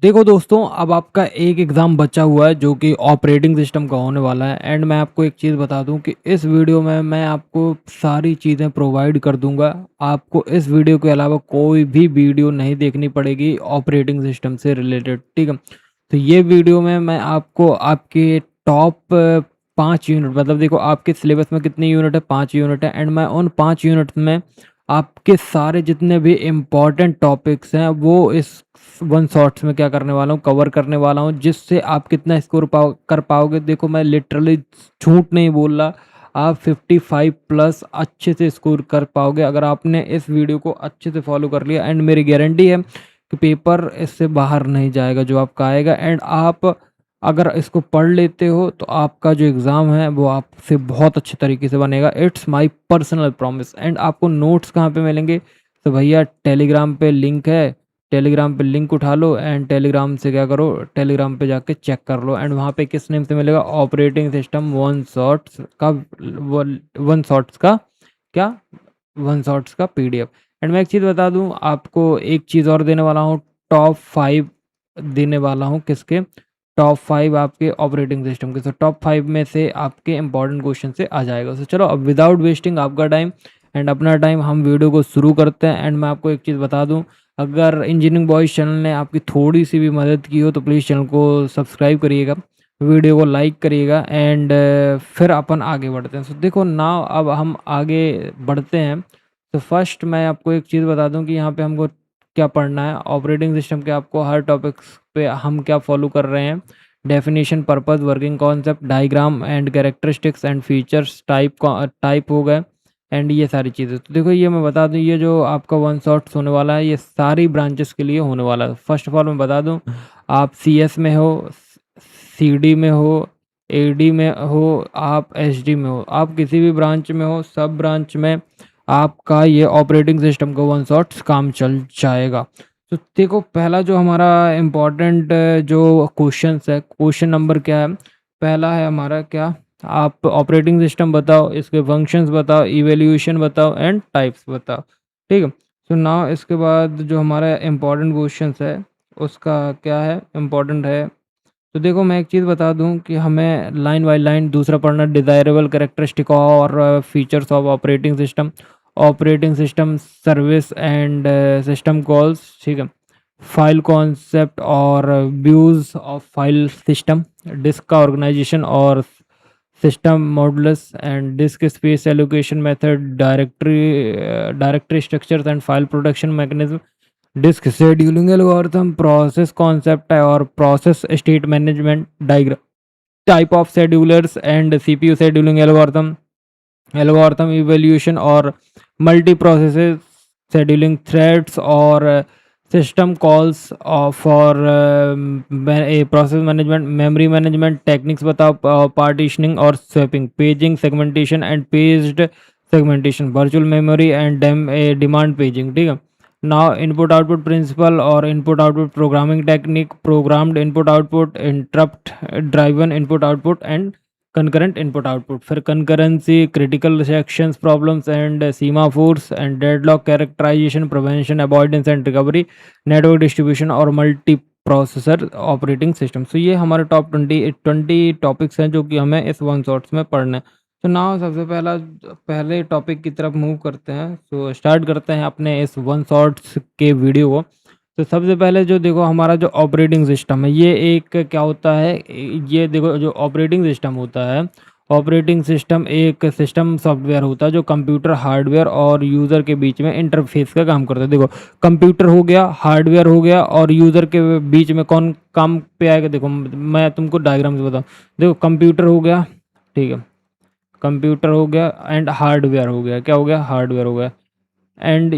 देखो दोस्तों, अब आपका एक एग्ज़ाम बचा हुआ है जो कि ऑपरेटिंग सिस्टम का होने वाला है। एंड मैं आपको एक चीज़ बता दूं कि इस वीडियो में मैं आपको सारी चीज़ें प्रोवाइड कर दूंगा। आपको इस वीडियो के अलावा कोई भी वीडियो नहीं देखनी पड़ेगी ऑपरेटिंग सिस्टम से रिलेटेड, ठीक है। तो ये वीडियो में मैं आपको आपके टॉप 5 यूनिट, मतलब देखो आपके सिलेबस में कितने यूनिट है, 5 यूनिट है। एंड मैं उन 5 यूनिट में आपके सारे जितने भी इम्पोर्टेंट टॉपिक्स हैं वो इस वन शॉट्स में क्या करने वाला हूँ, कवर करने वाला हूँ, जिससे आप कितना स्कोर कर पाओगे। देखो मैं लिटरली झूठ नहीं बोल रहा, आप 55 प्लस अच्छे से स्कोर कर पाओगे अगर आपने इस वीडियो को अच्छे से फॉलो कर लिया। एंड मेरी गारंटी है कि पेपर इससे बाहर नहीं जाएगा जो आपका आएगा। एंड आप अगर इसको पढ़ लेते हो तो आपका जो एग्ज़ाम है वो आपसे बहुत अच्छे तरीके से बनेगा। It's my personal promise. And आपको नोट्स कहाँ पे मिलेंगे? तो भैया टेलीग्राम पे लिंक है, टेलीग्राम पे लिंक उठा लो एंड टेलीग्राम से क्या करो, टेलीग्राम पे जाके चेक कर लो। एंड वहाँ पे किस नेम से मिलेगा? ऑपरेटिंग सिस्टम वन शॉट्स का, वन शॉट्स का क्या, वन शॉट्स का पीडीएफ। एंड मैं एक चीज़ बता दूँ आपको, एक चीज़ और देने वाला हूँ, टॉप 5 देने वाला हूँ। किसके? टॉप 5 आपके ऑपरेटिंग सिस्टम के। तो टॉप 5 में से आपके इंपॉर्टेंट क्वेश्चन से आ जाएगा। तो चलो अब विदाउट वेस्टिंग आपका टाइम एंड अपना टाइम हम वीडियो को शुरू करते हैं। एंड मैं आपको एक चीज़ बता दूं, अगर इंजीनियरिंग बॉयज़ चैनल ने आपकी थोड़ी सी भी मदद की हो तो प्लीज़ चैनल को सब्सक्राइब करिएगा, वीडियो को लाइक करिएगा। एंड फिर अपन आगे बढ़ते हैं। तो देखो ना, अब हम आगे बढ़ते हैं। तो फर्स्ट मैं आपको एक चीज़ बता दूं कि यहाँ पे हमको क्या पढ़ना है। ऑपरेटिंग सिस्टम के आपको हर टॉपिक्स पे हम क्या फॉलो कर रहे हैं: definition, purpose, working concept, diagram and characteristics and features, type हो गए एंड ये सारी चीज़ें। तो देखो ये मैं बता दूं, ये जो आपका वन शॉट्स होने वाला है ये सारी ब्रांचेस के लिए होने वाला है। फर्स्ट ऑफ ऑल मैं बता दूं, आप सीएस में हो, सीडी में हो, एडी में हो, आप एसडी में हो, आप किसी भी ब्रांच में हो, सब ब्रांच में आपका ये ऑपरेटिंग सिस्टम का वन शॉट्स काम चल जाएगा। तो देखो पहला जो हमारा इम्पोर्टेंट जो क्वेश्चंस है, क्वेश्चन नंबर क्या है? पहला है हमारा क्या, आप ऑपरेटिंग सिस्टम बताओ, इसके फंक्शंस बताओ, इवैल्यूएशन बताओ एंड टाइप्स बताओ, ठीक है। तो नाउ इसके बाद जो हमारा इम्पोर्टेंट क्वेश्चंस है उसका क्या है, इम्पोर्टेंट है। तो देखो मैं एक चीज़ बता दूं कि हमें लाइन बाय लाइन दूसरा पढ़ना, डिज़ायरेबल कैरेक्टरिस्टिक और features of operating system service and system calls, ठीक है। फाइल कॉन्सेप्ट और views of file system, disk का ऑर्गेनाइजेशन और system modules and disk space allocation method, directory structures and file protection mechanism, disk scheduling algorithm, process concept है और process state management diagram, type of schedulers and CPU scheduling algorithm evaluation और multi processes scheduling threads और system calls for process management, memory management techniques बताओ, partitioning और swapping, paging segmentation and पेज्ड segmentation, virtual memory and demand paging, ठीक है। Now input output principle और input output programming technique, programmed input output, interrupt driven input output and concurrent input output, फिर concurrency, critical sections problems and semaphores and deadlock characterization, prevention, avoidance and recovery, network distribution और multi processor operating system. So ये हमारे top 20 topics हैं जो कि हमें इस one shots में पढ़ना है। तो नाउ सबसे पहले टॉपिक की तरफ मूव करते हैं। सो स्टार्ट करते हैं अपने इस वन शॉट्स के वीडियो को। तो सबसे पहले जो देखो हमारा जो ऑपरेटिंग सिस्टम है, ये एक क्या होता है, ये देखो जो ऑपरेटिंग सिस्टम होता है, ऑपरेटिंग सिस्टम एक सिस्टम सॉफ्टवेयर होता है जो कंप्यूटर, हार्डवेयर और यूज़र के बीच में इंटरफेस का काम करता है। देखो कंप्यूटर हो गया, हार्डवेयर हो गया और यूज़र के बीच में कौन काम पे आएगा? देखो मैं तुमको डायग्राम से बताऊँ। देखो कंप्यूटर हो गया, ठीक है, कंप्यूटर हो गया एंड हार्डवेयर हो गया। क्या हो गया? हार्डवेयर हो गया। एंड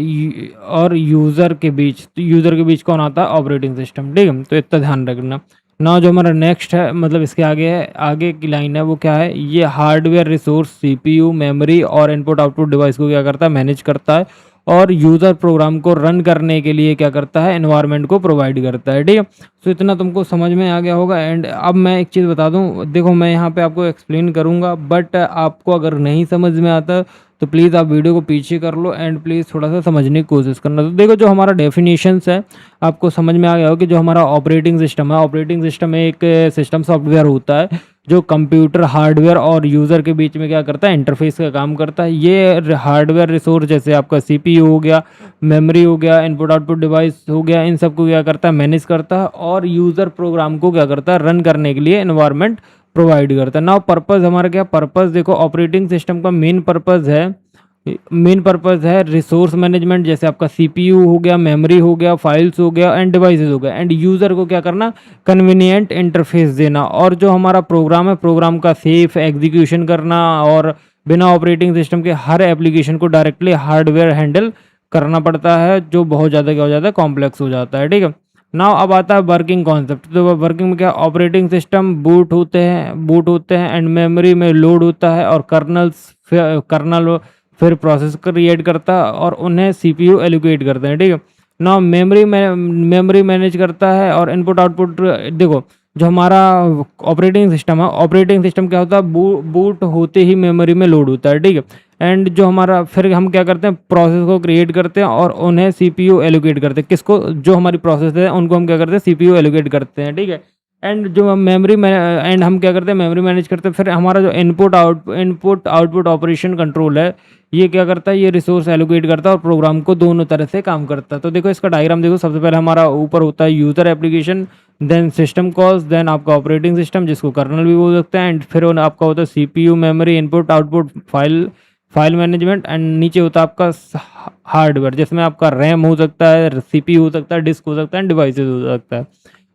और यूज़र के बीच कौन आता है? ऑपरेटिंग सिस्टम, ठीक है। तो इतना ध्यान रखना। ना जो हमारा नेक्स्ट है, मतलब इसके आगे है, आगे की लाइन है, वो क्या है? ये हार्डवेयर रिसोर्स, सीपीयू, मेमोरी और इनपुट आउटपुट डिवाइस को क्या करता है? मैनेज करता है और यूज़र प्रोग्राम को रन करने के लिए क्या करता है? एनवायरनमेंट को प्रोवाइड करता है, ठीक है। तो इतना तुमको समझ में आ गया होगा। एंड अब मैं एक चीज़ बता दूं, देखो मैं यहाँ पे आपको एक्सप्लेन करूँगा, बट आपको अगर नहीं समझ में आता तो प्लीज़ आप वीडियो को पीछे कर लो एंड प्लीज़ थोड़ा-सा समझने की कोशिश करना। तो देखो जो हमारा डेफिनेशंस है, आपको समझ में आ गया होगा कि जो हमारा ऑपरेटिंग सिस्टम है, ऑपरेटिंग सिस्टम एक सिस्टम सॉफ्टवेयर होता है, जो कंप्यूटर, हार्डवेयर और यूज़र के बीच में क्या करता है, इंटरफ़ेस का काम करता है। ये हार्डवेयर रिसोर्स जैसे आपका सीपीयू हो गया, मेमोरी हो गया, इनपुट आउटपुट डिवाइस हो गया, इन सबको क्या करता है, मैनेज करता है और यूज़र प्रोग्राम को क्या करता है, रन करने के लिए एनवायरनमेंट प्रोवाइड करता है। नाउ पर्पस हमारा क्या, पर्पस देखो ऑपरेटिंग सिस्टम का मेन पर्पस है रिसोर्स मैनेजमेंट, जैसे आपका सीपीयू हो गया, मेमोरी हो गया, फाइल्स हो गया एंड डिवाइसेस हो गया, एंड यूज़र को क्या करना, कन्वीनियंट इंटरफेस देना। और जो हमारा प्रोग्राम है, प्रोग्राम का सेफ एग्जीक्यूशन करना और बिना ऑपरेटिंग सिस्टम के हर एप्लीकेशन को डायरेक्टली हार्डवेयर हैंडल करना पड़ता है, जो बहुत ज़्यादा क्या हो जाता है, कॉम्प्लेक्स हो जाता है। ठीक है, नाउ अब आता है वर्किंग कॉन्सेप्ट। तो वर्किंग में क्या, ऑपरेटिंग सिस्टम बूट होते हैं एंड मेमोरी में लोड होता है और कर्नल फिर प्रोसेस क्रिएट करता है और उन्हें सीपीयू एलोकेट करते हैं। ठीक है, नाउ मेमोरी मैनेज करता है और इनपुट आउटपुट। देखो जो हमारा ऑपरेटिंग सिस्टम है, ऑपरेटिंग सिस्टम क्या होता है, बूट होते ही मेमोरी में लोड होता है। ठीक है, एंड जो हमारा फिर हम क्या करते हैं, प्रोसेस को क्रिएट करते हैं और उन्हें सीपीयू एलोकेट करते हैं। किसको, जो हमारी प्रोसेस है उनको हम क्या करते हैं, सीपीयू एलोकेट करते हैं। ठीक है, एंड जो मेमोरी में एंड हम क्या करते हैं, मेमोरी मैनेज करते हैं। फिर हमारा जो इनपुट आउटपुट ऑपरेशन कंट्रोल है, ये क्या करता है, ये रिसोर्स एलोकेट करता है और प्रोग्राम को दोनों तरह से काम करता है। तो देखो इसका डायग्राम देखो, सबसे पहले हमारा ऊपर होता है user application, then system calls, then आपका ऑपरेटिंग सिस्टम जिसको कर्नल भी बोल सकते हैं, एंड फिर आपका होता है CPU, memory, input output, file management, and नीचे होता है आपका हार्डवेयर, जिसमें आपका रैम हो सकता है, सीपीयू हो सकता है, डिस्क हो सकता है, डिवाइसेस हो सकता है।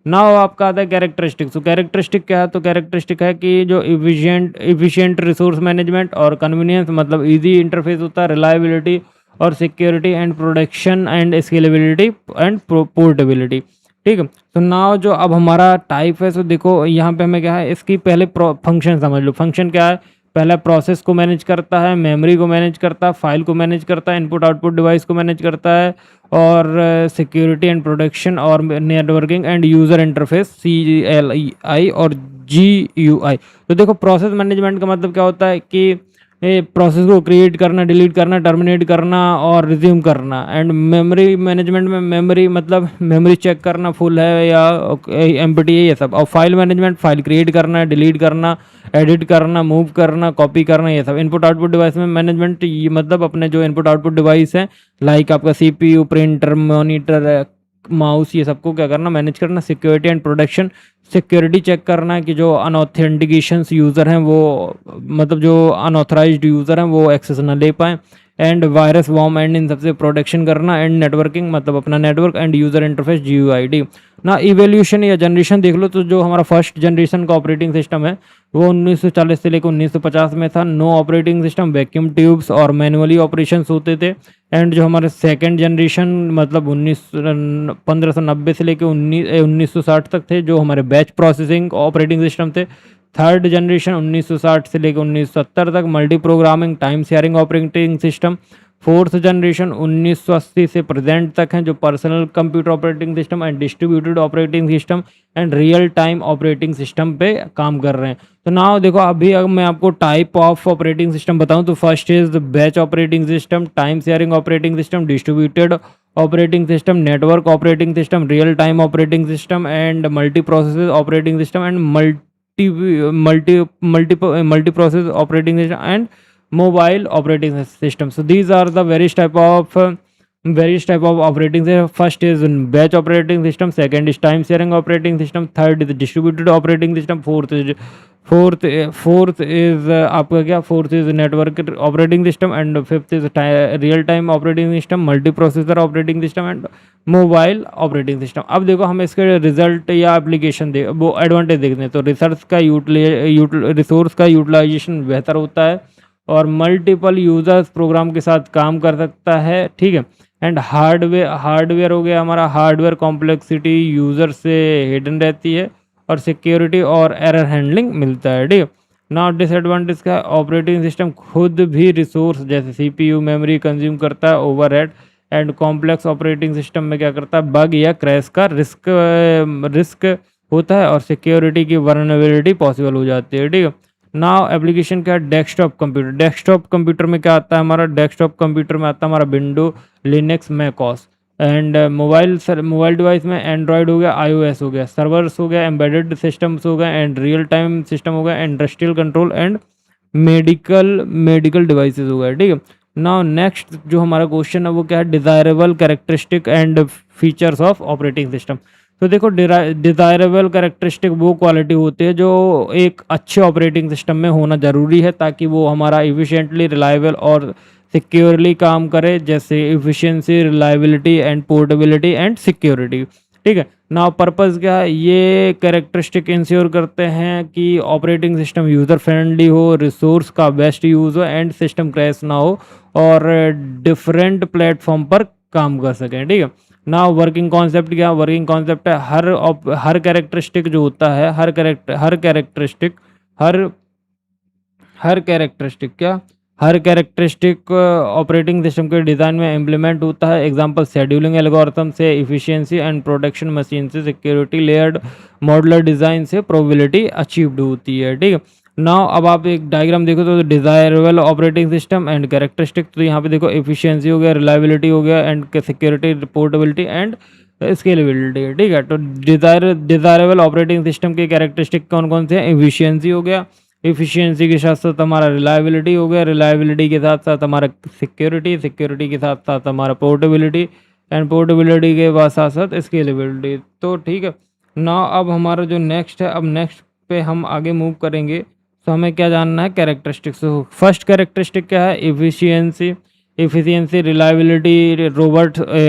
नाउ आपका आता है कैरेक्टरिस्टिक। तो कैरेक्टरिस्टिक क्या है, तो कैरेक्टरिस्टिक है कि जो इफिशिएंट रिसोर्स मैनेजमेंट और कन्वीनियंस, मतलब इजी इंटरफेस होता है, रिलायबिलिटी और security and production and scalability and portability. ठीक है, तो नाउ जो अब हमारा टाइप है, तो देखो यहाँ पे हमें क्या है, इसकी पहले फंक्शन समझ लो। फंक्शन क्या है, पहला प्रोसेस को मैनेज करता है, मेमोरी को मैनेज करता है, फाइल को मैनेज करता है, इनपुट आउटपुट डिवाइस को मैनेज करता है, और सिक्योरिटी एंड प्रोटेक्शन और networking and user interface CLI और GUI। तो देखो प्रोसेस मैनेजमेंट का मतलब क्या होता है कि प्रोसेस को क्रिएट करना, डिलीट करना, टर्मिनेट करना और रिज्यूम करना। एंड मेमोरी मैनेजमेंट में मेमोरी मतलब मेमोरी चेक करना फुल है या एम्प्टी है, ये सब। और फाइल मैनेजमेंट, फाइल क्रिएट करना, डिलीट करना, एडिट करना, मूव करना, कॉपी करना, ये सब। इनपुट आउटपुट डिवाइस में मैनेजमेंट, ये मतलब अपने जो इनपुट आउटपुट डिवाइस हैं, लाइक आपका सीपीयू, प्रिंटर, मॉनिटर, माउस, ये सबको क्या करना, मैनेज करना। Security and protection, security check करना कि जो अनऑथेंटिकेशंस यूज़र हैं वो, मतलब जो अनऑथराइज्ड यूज़र हैं वो एक्सेस ना ले पाएँ। एंड वायरस, वॉर्म एंड इन सबसे प्रोटेक्शन करना। एंड नेटवर्किंग, मतलब अपना network and user interface GUID ना। इवोल्यूशन या जनरेशन देख लो, तो जो हमारा फर्स्ट जनरेशन का ऑपरेटिंग सिस्टम है वो 1940 से लेकर 1950 में था। No operating system, vacuum tubes और मैनुअली ऑपरेशंस होते थे। एंड जो हमारे सेकंड जनरेशन मतलब 1590 से लेकर 1960 तक थे, जो हमारे बैच प्रोसेसिंग ऑपरेटिंग सिस्टम थे। थर्ड जनरेशन 1960 से लेकर 1970 तक multi programming time sharing operating system. Fourth generation 1980 से प्रेजेंट तक हैं, जो personal computer operating system and distributed operating system and real time operating system पे काम कर रहे हैं। तो नाउ देखो अभी अगर मैं आपको टाइप ऑफ ऑपरेटिंग सिस्टम बताऊं, तो first is batch operating system, time sharing operating system, distributed operating system, network operating system, real time operating system and multi process operating system and multi process operating system and mobile operating system. So these are the various type of operating system. First is batch operating system, second is time sharing operating system, third is distributed operating system, fourth is आपका क्या, fourth is network operating system and fifth is real time operating system, multi processor operating system and mobile operating system. अब देखो हम इसके result या application वो advantage देखते हैं। तो रिसोर्स का यूटिलाइजेशन बेहतर होता है और मल्टीपल यूजर्स प्रोग्राम के साथ काम कर सकता है। ठीक है, एंड हार्डवेयर हो गया हमारा, हार्डवेयर कॉम्प्लेक्सिटी यूज़र से हिडन रहती है और सिक्योरिटी और एरर हैंडलिंग मिलता है। ठीक है, नॉट डिसएडवांटेज का, ऑपरेटिंग सिस्टम खुद भी रिसोर्स जैसे सीपीयू, मेमोरी कंज्यूम करता है, overhead and complex operating system में क्या करता है, बग या क्रैश का रिस्क होता है और सिक्योरिटी की वल्नरेबिलिटी पॉसिबल हो जाती है। ठीक है, नाउ एप्लीकेशन क्या है, डेस्कटॉप कंप्यूटर। डेस्कटॉप कंप्यूटर में क्या आता है हमारा, डेस्कटॉप कंप्यूटर में आता है हमारा window, Linux, macOS. And mobile device में एंड्रॉयड हो गया, आईओएस हो गया, सर्वर्स हो गया, एम्बेडेड सिस्टम्स हो गए, एंड रियल टाइम सिस्टम हो गया, industrial control and medical devices हो गए, ठीक है। नाउ नेक्स्ट जो हमारा क्वेश्चन है वो क्या है, desirable characteristic and features of operating system. तो देखो डिज़ायरेबल कैरेक्टरिस्टिक वो क्वालिटी होती है जो एक अच्छे ऑपरेटिंग सिस्टम में होना ज़रूरी है, ताकि वो हमारा इफिशिएंटली, रिलायबल और सिक्योरली काम करे, जैसे efficiency, reliability and portability and security, ठीक है। नाउ पर्पस क्या है, ये कैरेक्टरिस्टिक इंश्योर करते हैं कि ऑपरेटिंग सिस्टम यूज़र फ्रेंडली हो, रिसोर्स का बेस्ट यूज़ हो, एंड सिस्टम क्रैश ना हो, और डिफरेंट प्लेटफॉर्म पर काम कर सकें, ठीक है। ना वर्किंग कॉन्सेप्ट क्या, वर्किंग कॉन्सेप्ट है हर कैरेक्टरिस्टिक जो होता है, हर कैरेक्टरिस्टिक ऑपरेटिंग सिस्टम के डिज़ाइन में इम्प्लीमेंट होता है। एग्जांपल शेड्यूलिंग एल्गोरिथम से इफिशिएंसी एंड प्रोडक्शन मशीन से सिक्योरिटी, लेयर्ड मॉडुलर डिज़ाइन से प्रोबेबिलिटी अचीव्ड होती है, ठीक है। नाउ अब आप एक डायग्राम देखो तो desirable operating system and characteristic, तो यहाँ पे देखो इफिशिएंसी हो गया, रिलायबिलिटी हो गया, and security, portability and scalability, ठीक है। तो डिज़ायरेबल ऑपरेटिंग सिस्टम के कैरेक्टरिस्टिक कौन कौन से हैं, एफिशिएंसी हो गया, एफिशिएंसी के साथ साथ हमारा रिलायबिलिटी हो गया, रिलायबिलिटी के साथ साथ हमारा सिक्योरिटी, सिक्योरिटी के साथ साथ हमारा पोर्टेबिलिटी, एंड पोर्टेबिलिटी के बाद साथ साथ स्केलेबिलिटी। तो ठीक है ना, अब हमारा जो नेक्स्ट है, अब नेक्स्ट पे हम आगे मूव करेंगे। तो हमें क्या जानना है, कैरेक्टरिस्टिक्स। तो फर्स्ट कैरेक्टरिस्टिक क्या है, एफिशिएंसी, रिलायबिलिटी,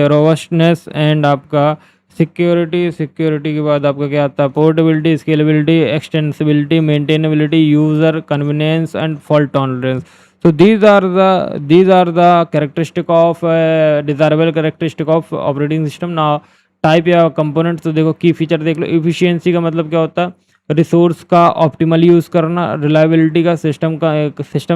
रोबस्टनेस एंड आपका सिक्योरिटी के बाद आपका क्या आता है, portability, scalability, extensibility, maintainability, user convenience and fault tolerance. So these are the characteristic of desirable characteristic of operating system. Now type या कंपोनेंट्स, तो देखो की फीचर देख लो। इफिशियंसी का मतलब क्या होता है, रिसोर्स का ऑप्टिमल यूज़ करना। रिलायबिलिटी का सिस्टम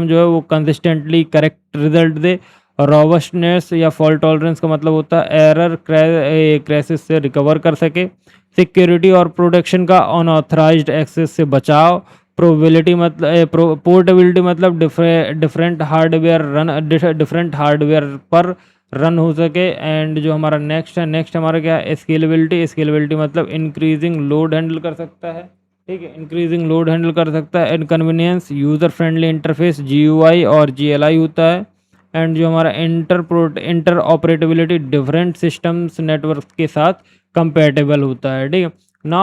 जो है वो कंसिस्टेंटली करेक्ट रिजल्ट दे। रोबस्टनेस या फॉल्ट टॉलरेंस का मतलब होता है एरर क्रैशेस से रिकवर कर सके। सिक्योरिटी और प्रोटेक्शन का अनऑथराइज्ड एक्सेस से बचाव। प्रोबेबिलिटी मतलब पोर्टेबिलिटी मतलब डिफरेंट हार्डवेयर पर रन हो सके। एंड जो हमारा नेक्स्ट हमारा क्या है, स्केलेबिलिटी मतलब इंक्रीजिंग लोड हैंडल कर सकता है, ठीक है, इंक्रीजिंग लोड हैंडल कर सकता है। And convenience, user friendly interface, GUI और GLI होता है। एंड जो हमारा इंटर ऑपरेटेबिलिटी, डिफरेंट सिस्टम्स नेटवर्क के साथ कंपेटेबल होता है, ठीक है ना।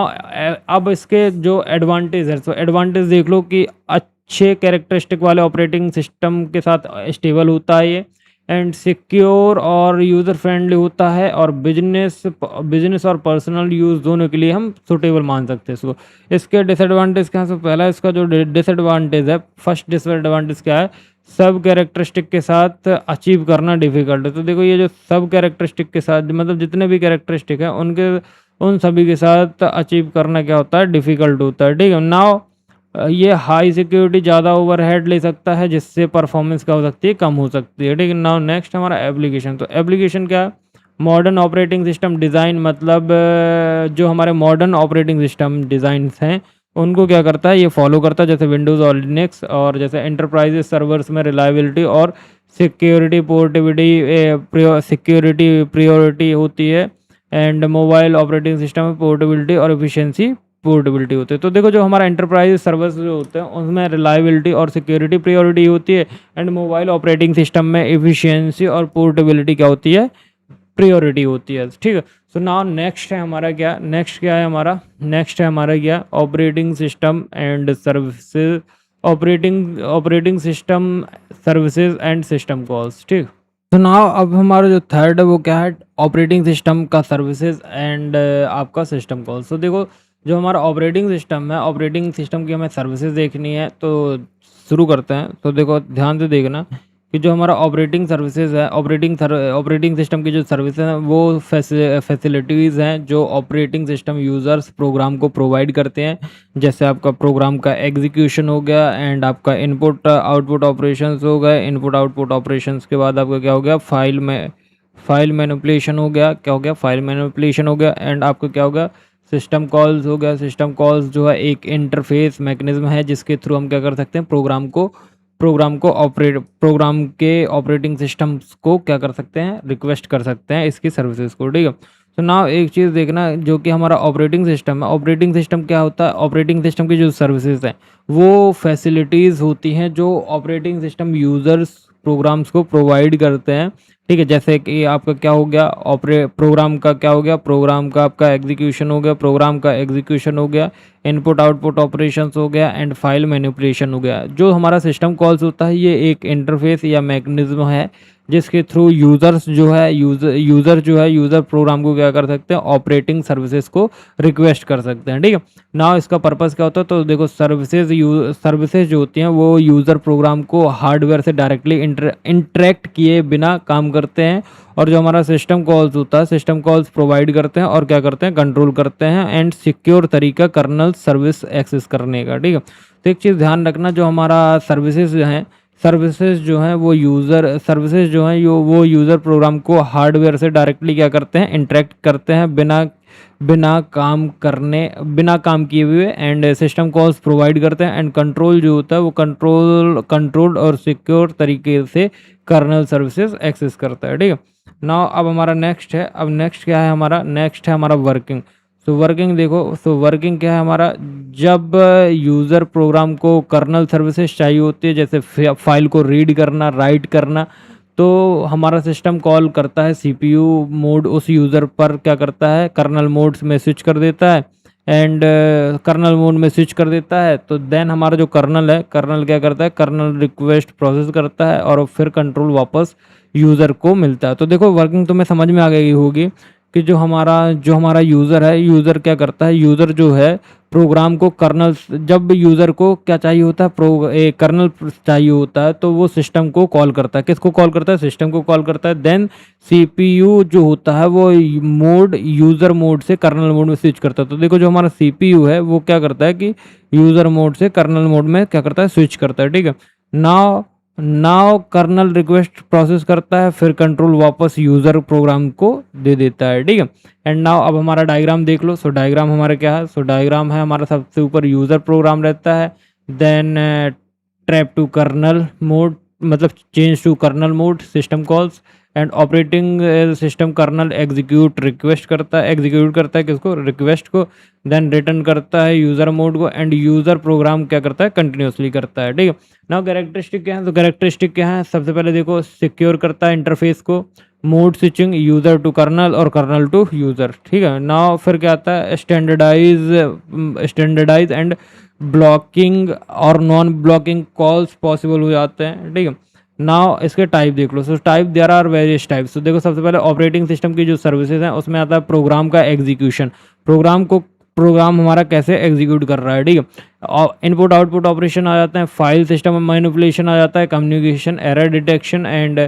अब इसके जो एडवांटेज है, तो एडवांटेज देख लो कि अच्छे कैरेक्टरिस्टिक वाले ऑपरेटिंग सिस्टम के साथ स्टेबल होता है ये, एंड सिक्योर और यूज़र फ्रेंडली होता है, और बिजनेस और पर्सनल यूज़ दोनों के लिए हम सुटेबल मान सकते हैं इसको। इसके डिसएडवांटेज क्या है, पहला इसका जो डिसएडवांटेज है, फर्स्ट डिसएडवांटेज क्या है, सब कैरेक्टरिस्टिक के साथ अचीव करना डिफ़िकल्ट है। तो देखो ये जो सब कैरेक्टरिस्टिक के साथ मतलब जितने भी कैरेक्टरिस्टिक हैं उन सभी के साथ अचीव करना क्या होता है, डिफ़िकल्ट होता है, ठीक है। नाउ ये हाई सिक्योरिटी, ज़्यादा ओवरहेड ले सकता है, जिससे परफॉर्मेंस क्या हो सकती है, कम हो सकती है, ठीक है। नाउ नेक्स्ट हमारा एप्लीकेशन। तो एप्लीकेशन क्या है, मॉडर्न ऑपरेटिंग सिस्टम डिज़ाइन मतलब जो हमारे मॉडर्न ऑपरेटिंग सिस्टम डिज़ाइंस हैं उनको क्या करता है, ये फॉलो करता है, जैसे विंडोज़ और लिनक्स, और जैसे एंटरप्राइजेस सर्वर्स में रिलायबिलिटी और सिक्योरिटी प्रियोरिटी होती है। एंड मोबाइल ऑपरेटिंग सिस्टम में पोर्टेबिलिटी और पोर्टेबिलिटी होती है। तो देखो जो हमारा एंटरप्राइज सर्विस जो होते हैं उसमें रिलायबिलिटी और सिक्योरिटी प्रियोरिटी होती है, एंड मोबाइल ऑपरेटिंग सिस्टम में एफिशिएंसी और पोर्टेबिलिटी क्या होती है, प्रियोरिटी होती है, ठीक है। सो नाउ नेक्स्ट है हमारा क्या, नेक्स्ट है हमारा क्या, operating system and services, operating system services and system calls, ठीक। तो नाउ अब हमारा जो थर्ड है वो क्या है, ऑपरेटिंग सिस्टम का सर्विसेज एंड आपका सिस्टम कॉल्स। तो देखो जो हमारा ऑपरेटिंग सिस्टम है, ऑपरेटिंग सिस्टम की हमें सर्विसेज देखनी है, तो शुरू करते हैं। तो देखो ध्यान से देखना कि जो हमारा ऑपरेटिंग सर्विसेज है, ऑपरेटिंग सिस्टम की जो सर्विसेज हैं वो फैसिलिटीज़ हैं जो ऑपरेटिंग सिस्टम यूज़र्स प्रोग्राम को प्रोवाइड करते हैं। जैसे आपका प्रोग्राम का एग्जीक्यूशन हो गया, एंड आपका इनपुट आउटपुट ऑपरेशंस हो गए। इनपुट आउटपुट ऑपरेशंस के बाद आपका क्या हो गया, फाइल मैनिपुलेशन हो गया, क्या हो गया, फाइल मैनिपुलेशन हो गया। एंड आपका क्या हो गया, सिस्टम कॉल्स हो गया। सिस्टम कॉल्स जो है एक इंटरफेस मैकेनिज्म है जिसके थ्रू हम क्या कर सकते हैं, प्रोग्राम के ऑपरेटिंग सिस्टम्स को क्या कर सकते हैं, रिक्वेस्ट कर सकते हैं इसकी सर्विसेज को, ठीक है। तो नाउ एक चीज़ देखना, जो कि हमारा ऑपरेटिंग सिस्टम है, ऑपरेटिंग सिस्टम क्या होता है, ऑपरेटिंग सिस्टम की जो सर्विसेज हैं वो फैसिलिटीज़ होती हैं जो ऑपरेटिंग सिस्टम यूज़र्स प्रोग्राम्स को प्रोवाइड करते हैं, ठीक है। जैसे कि आपका क्या हो गया, प्रोग्राम का क्या हो गया, प्रोग्राम का आपका एग्जीक्यूशन हो गया, प्रोग्राम का एग्जीक्यूशन हो गया, इनपुट आउटपुट ऑपरेशंस हो गया एंड फाइल मैनिपुलेशन हो गया। जो हमारा सिस्टम कॉल्स होता है ये एक इंटरफेस या मैकेनिज्म है जिसके थ्रू यूज़र प्रोग्राम को क्या कर सकते हैं, ऑपरेटिंग सर्विसेज को रिक्वेस्ट कर सकते हैं, ठीक है ना। इसका पर्पस क्या होता है, तो देखो सर्विसेज जो होती हैं वो यूज़र प्रोग्राम को हार्डवेयर से डायरेक्टली इंटरेक्ट किए बिना काम करते हैं, और जो हमारा सिस्टम कॉल्स होता है, सिस्टम कॉल्स प्रोवाइड करते हैं और क्या करते हैं, कंट्रोल करते हैं एंड सिक्योर तरीका कर्नल सर्विस एक्सेस करने का, ठीक है। तो एक चीज़ ध्यान रखना, जो हमारा सर्विसेज जो हैं वो यूज़र प्रोग्राम को हार्डवेयर से डायरेक्टली क्या करते हैं, इंटरेक्ट करते हैं बिना काम किए हुए, एंड सिस्टम कॉल्स प्रोवाइड करते हैं एंड कंट्रोल जो होता है वो कंट्रोल्ड और सिक्योर तरीके से कर्नल सर्विसेज एक्सेस करता है, ठीक है। नाउ अब हमारा नेक्स्ट है, अब नेक्स्ट क्या है हमारा, नेक्स्ट है हमारा वर्किंग। सो वर्किंग देखो, सो वर्किंग क्या है हमारा, जब यूज़र प्रोग्राम को कर्नल सर्विसेज चाहिए होती है, जैसे फाइल को रीड करना, राइट करना, तो हमारा सिस्टम कॉल करता है सीपीयू मोड, उस यूज़र पर क्या करता है, कर्नल मोड में स्विच कर देता है एंड कर्नल मोड में स्विच कर देता है। तो देन हमारा जो कर्नल है, कर्नल क्या करता है, कर्नल रिक्वेस्ट प्रोसेस करता है और फिर कंट्रोल वापस यूज़र को मिलता है। तो देखो वर्किंग तुम्हें समझ में आ गई होगी कि जो हमारा यूज़र है, यूज़र क्या करता है, यूज़र जो है प्रोग्राम को जब यूज़र को क्या चाहिए होता है, कर्नल चाहिए होता है, तो वो सिस्टम को कॉल करता है। किसको कॉल करता है, सिस्टम को कॉल करता है। देन सीपीयू जो होता है वो यूज़र मोड से कर्नल मोड में स्विच करता है। तो देखो जो हमारा सीपीयू है वो क्या करता है कि यूज़र मोड से कर्नल मोड में क्या करता है, स्विच करता है, ठीक है। नाउ कर्नल रिक्वेस्ट प्रोसेस करता है, फिर कंट्रोल वापस यूज़र प्रोग्राम को दे देता है, ठीक है। एंड नाउ अब हमारा डायग्राम देख लो। सो डायग्राम हमारा क्या है, सो डायग्राम है हमारा, सबसे ऊपर यूज़र प्रोग्राम रहता है, then trap to kernel mode, मतलब change to kernel mode system calls, and operating system kernel execute करता है किसको, रिक्वेस्ट को, देन रिटर्न करता है यूज़र मोड को, एंड यूज़र प्रोग्राम क्या करता है, कंटिन्यूसली करता है, ठीक है। नाउ कैरेक्टरिस्टिक क्या है, तो कैरेक्टरिस्टिक क्या है, सबसे पहले देखो सिक्योर करता है इंटरफेस को, mode switching user to kernel और कर्नल टू यूज़र, ठीक है। नाउ फिर क्या आता है, स्टैंडर्डाइज एंड ब्लॉकिंग और नॉन ब्लॉकिंग कॉल्स पॉसिबल हो जाते हैं, ठीक है। नाउ इसके टाइप देख लो। So type, there are various types. तो देखो सबसे पहले ऑपरेटिंग सिस्टम की जो सर्विसेज हैं उसमें आता है प्रोग्राम का एग्जीक्यूशन, प्रोग्राम हमारा कैसे एग्जीक्यूट कर रहा है, ठीक है। और इनपुट आउटपुट ऑपरेशन आ जाते हैं, फाइल सिस्टम मैनिपुलेशन आ जाता है, communication, error detection and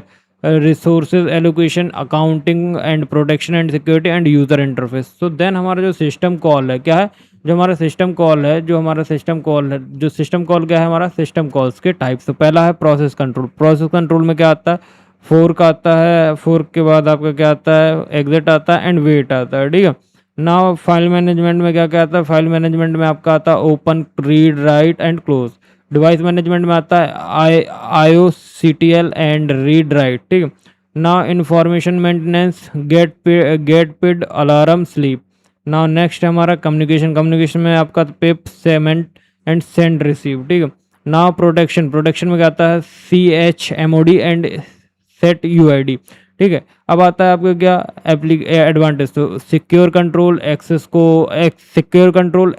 resources allocation, accounting and protection and security and user interface. So then हमारा जो सिस्टम कॉल है क्या है, जो सिस्टम कॉल क्या है, हमारा सिस्टम कॉल्स के टाइप्स। तो पहला है प्रोसेस कंट्रोल में क्या आता है, फोर्क आता है, फोर्क के बाद आपका क्या आता है, एग्जिट आता है एंड वेट आता है, ठीक है। नाउ फाइल मैनेजमेंट में क्या क्या आता है, फाइल मैनेजमेंट में आपका आता है open, read, right and close. Device management में आता है IOCTL एंड रीड राइट, ठीक है। नाउ इंफॉर्मेशन मेंटेनेंस, गेट पिड, अलार्म, स्लीप। नाउ नेक्स्ट है हमारा कम्युनिकेशन में आपका पिप, सेमेंट एंड सेंड रिसीव, ठीक है। नाउ प्रोटेक्शन में क्या आता है, CHMOD एंड सेट UID, ठीक है। अब आता है आपको क्या एडवांटेज, तो secure control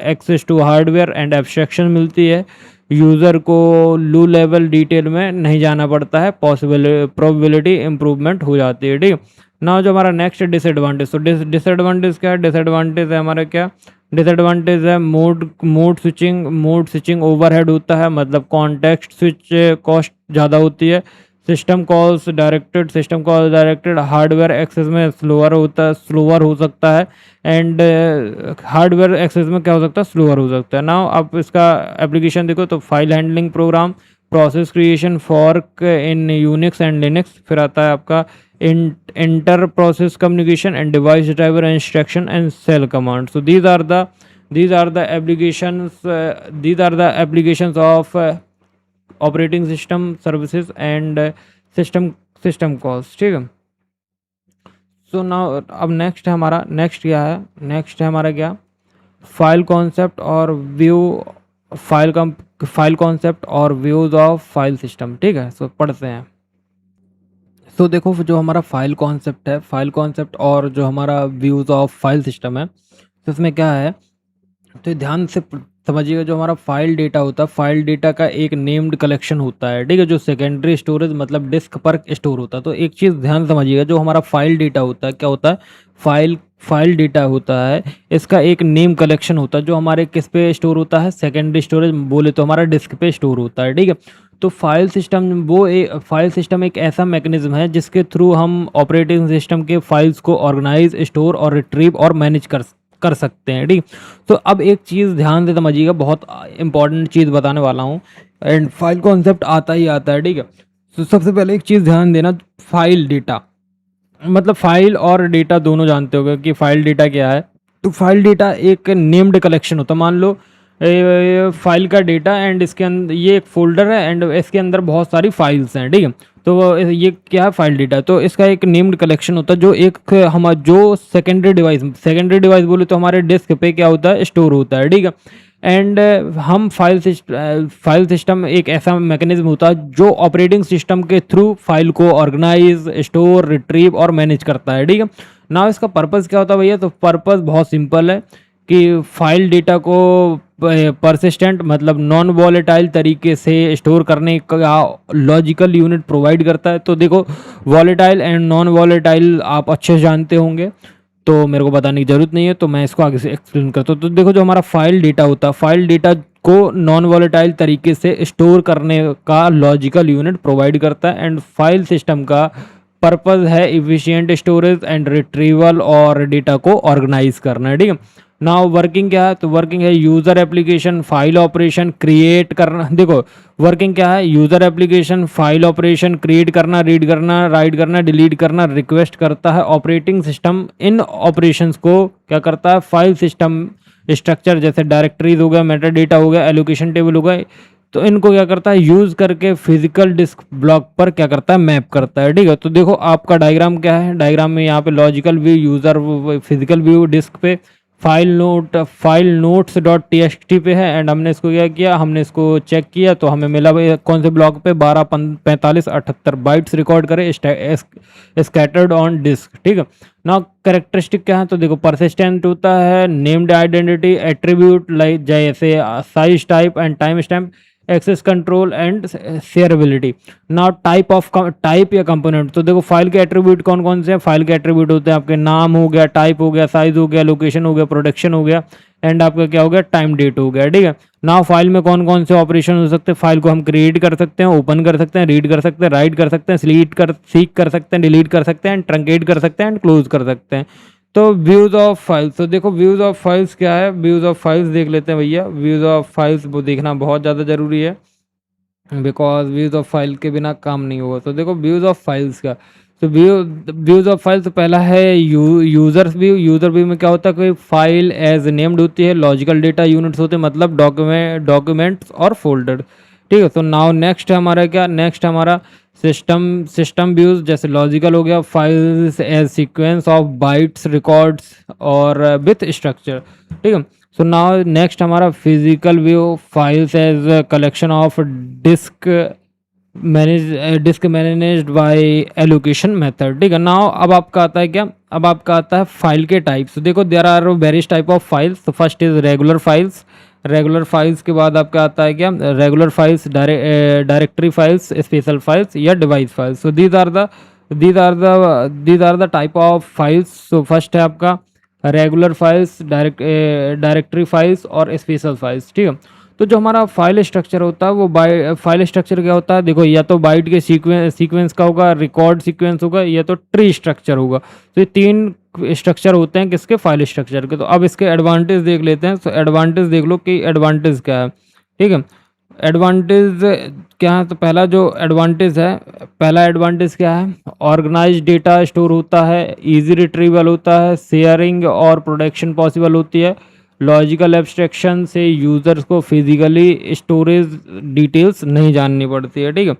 access to hardware and abstraction मिलती है, यूज़र को लो लेवल डिटेल में नहीं जाना पड़ता है, प्रोबेबिलिटी इंप्रूवमेंट हो जाती है, ठीक है ना। जो हमारा नेक्स्ट डिसएडवांटेज, तो डिसएडवांटेज क्या है, डिसएडवांटेज है हमारा क्या, डिसएडवांटेज है मोड स्विचिंग ओवरहेड होता है, मतलब कॉन्टेक्स्ट स्विच कॉस्ट ज़्यादा होती है। System calls directed hardware access में स्लोअर हो सकता है, एंड हार्डवेयर एक्सेस में क्या हो सकता है, स्लोअर हो सकता है। नाउ आप इसका एप्लीकेशन देखो, तो file handling program, process creation fork in Unix and Linux, फिर आता है आपका inter process communication and device driver instruction and shell command. So these are the applications of operating system services and system calls. ठीक है. So now अब next है हमारा, next है हमारा क्या, फाइल कॉन्सेप्ट और व्यू, फाइल कॉन्सेप्ट और व्यूज ऑफ फाइल सिस्टम. ठीक है. सो पढ़ते हैं. सो देखो जो हमारा फाइल कॉन्सेप्ट है, फाइल कॉन्सेप्ट और जो हमारा व्यूज ऑफ फाइल सिस्टम है, तो इसमें क्या है, तो ध्यान से समझिएगा. जो हमारा फाइल डेटा होता है, फाइल डेटा का एक नेम्ड कलेक्शन होता है. ठीक है. जो सेकेंडरी स्टोरेज मतलब डिस्क पर स्टोर होता है. तो एक चीज़ ध्यान समझिएगा, जो हमारा फाइल डेटा होता है, क्या होता है, फाइल डेटा होता है, इसका एक नेम कलेक्शन होता है, जो हमारे किस पे स्टोर होता है, सेकेंडरी स्टोरेज बोले तो हमारा डिस्क पे स्टोर होता है. ठीक है. तो फाइल सिस्टम एक ऐसा मैकेनिज्म है जिसके थ्रू हम ऑपरेटिंग सिस्टम के फाइल्स को ऑर्गेनाइज, स्टोर और रिट्रीव और मैनेज कर सकते हैं. ठीक. तो अब एक चीज़ ध्यान से समझिएगा, बहुत इंपॉर्टेंट चीज़ बताने वाला हूँ, एंड फाइल कॉन्सेप्ट आता ही आता है. ठीक है. तो सबसे पहले एक चीज़ ध्यान देना, फाइल डेटा मतलब फाइल और डेटा दोनों जानते होगे कि फाइल डेटा क्या है. तो फाइल डेटा एक नेम्ड कलेक्शन होता है. मान लो फाइल का डेटा एंड इसके अंदर ये एक फोल्डर है एंड इसके अंदर बहुत सारी फाइल्स हैं. ठीक है. तो ये क्या है, फाइल डेटा. तो इसका एक नेम्ड कलेक्शन होता है, जो एक हम जो सेकेंडरी डिवाइस बोले तो हमारे डिस्क पे क्या होता है, स्टोर होता है. ठीक है. एंड हम फाइल सिस्टम एक ऐसा मैकेनिज्म होता है जो ऑपरेटिंग सिस्टम के थ्रू फाइल को ऑर्गेनाइज, स्टोर, रिट्रीव और मैनेज करता है. ठीक है. ना इसका पर्पस क्या होता है भैया, तो पर्पस बहुत सिंपल है कि फाइल डेटा को परसिस्टेंट मतलब नॉन वॉलेटाइल तरीके से स्टोर करने का लॉजिकल यूनिट प्रोवाइड करता है. तो देखो वॉलेटाइल एंड नॉन वॉलेटाइल आप अच्छे से जानते होंगे, तो मेरे को बताने की ज़रूरत नहीं है, तो मैं इसको आगे से एक्सप्लेन करता हूँ. तो देखो जो हमारा फाइल डेटा होता है, फाइल डेटा को नॉन वॉलेटाइल तरीके से स्टोर करने का लॉजिकल यूनिट प्रोवाइड करता है. एंड फाइल सिस्टम का पर्पस है इफिशिएंट स्टोरेज एंड रिट्रीवल और डेटा को ऑर्गेनाइज करना है. ठीक है. नाउ वर्किंग क्या है, तो वर्किंग है user application file operation create करना. देखो वर्किंग क्या है, user application file operation create करना, रीड करना, राइट करना, डिलीट करना, रिक्वेस्ट करता है. ऑपरेटिंग सिस्टम इन ऑपरेशंस को क्या करता है, फाइल सिस्टम स्ट्रक्चर जैसे डायरेक्टरीज हो गया, मेटा डेटा हो गया, एलोकेशन टेबल हो गया, तो इनको क्या करता है, यूज़ करके फिजिकल डिस्क ब्लॉक पर क्या करता है, मैप करता है. ठीक है. तो देखो आपका डायग्राम क्या है, डायग्राम में यहाँ पे logical view, user physical view disk पे, फाइल नोट्स डॉट टी पे है. एंड हमने इसको क्या किया, हमने इसको चेक किया तो हमें मिला भाई कौन से ब्लॉक पे 12 45 78 बाइट्स रिकॉर्ड करे स्कैटर्ड ऑन डिस्क. ठीक है. ना कैरेक्टरिस्टिक क्या है, तो देखो परसिस्टेंट होता है, नेम्ड आइडेंटिटी, एट्रीब्यूट लाइक जैसे size, type and time stamp, access control and shareability. Now type या कंपोनेंट, तो देखो फाइल के एट्रीब्यूट कौन कौन से हैं, फाइल के एट्रीब्यूट होते हैं आपके नाम हो गया, टाइप हो गया, साइज हो गया, लोकेशन हो गया, प्रोडक्शन हो गया, एंड आपका क्या हो गया, टाइम डेट हो गया. ठीक है. नाउ फाइल में कौन कौन से ऑपरेशन हो सकते हैं, फाइल को हम क्रिएट कर सकते हैं, ओपन कर सकते हैं, रीड कर सकते हैं, राइट कर सकते हैं, सीक कर सकते हैं, डिलीट कर सकते हैं, ट्रंकेट कर सकते हैं एंड क्लोज कर सकते हैं. तो व्यूज़ ऑफ फाइल्स, तो देखो व्यूज़ ऑफ फाइल्स क्या है, व्यूज़ ऑफ फाइल्स देख लेते हैं भैया. व्यूज़ ऑफ फाइल्स वो देखना बहुत ज़्यादा ज़रूरी है, बिकॉज व्यूज़ ऑफ फाइल के बिना काम नहीं होगा. तो देखो व्यूज़ ऑफ फाइल्स का, तो व्यूज़ ऑफ फाइल्स, तो पहला है यूज़र व्यू में क्या होता है, कोई फाइल एज नेम्ड होती है, लॉजिकल डेटा यूनिट्स होते हैं मतलब डॉक्यूमेंट्स और फोल्डर. ठीक है. तो नाउ नेक्स्ट है हमारा क्या, नेक्स्ट हमारा सिस्टम व्यूज, जैसे लॉजिकल हो गया, files as sequence of bytes records और विथ स्ट्रक्चर. ठीक है. सो नाउ नेक्स्ट हमारा physical view, files as collection of disk managed by allocation method. ठीक है. नाउ अब आपका आता है क्या, अब आपका आता है फाइल के टाइप्स. देखो there are various type of files. तो फर्स्ट इज रेगुलर फाइल्स के बाद आपका आता है क्या, regular files, directory files, special files या device files. So these are the type of files. So first है आपका रेगुलर फाइल्स, डायरेक्टरी फाइल्स और स्पेशल फाइल्स. ठीक है. तो जो हमारा फाइल स्ट्रक्चर होता है वो फाइल स्ट्रक्चर क्या होता है, देखो या तो बाइट के सीक्वेंस का होगा, रिकॉर्ड सीक्वेंस होगा, या तो ट्री स्ट्रक्चर होगा. तो ये तीन स्ट्रक्चर होते हैं किसके, फाइल स्ट्रक्चर के. तो अब इसके एडवांटेज देख लेते हैं. तो एडवांटेज देख लो कि एडवांटेज क्या है. ठीक है. एडवांटेज क्या है, तो पहला जो एडवांटेज है, पहला एडवांटेज क्या है, ऑर्गेनाइज डेटा स्टोर होता है, इजी रिट्रीवल होता है, शेयरिंग और प्रोडक्शन पॉसिबल होती है, लॉजिकल एब्स्ट्रैक्शन से यूजर्स को फिजिकली स्टोरेज डिटेल्स नहीं जाननी पड़ती है, ठीक है।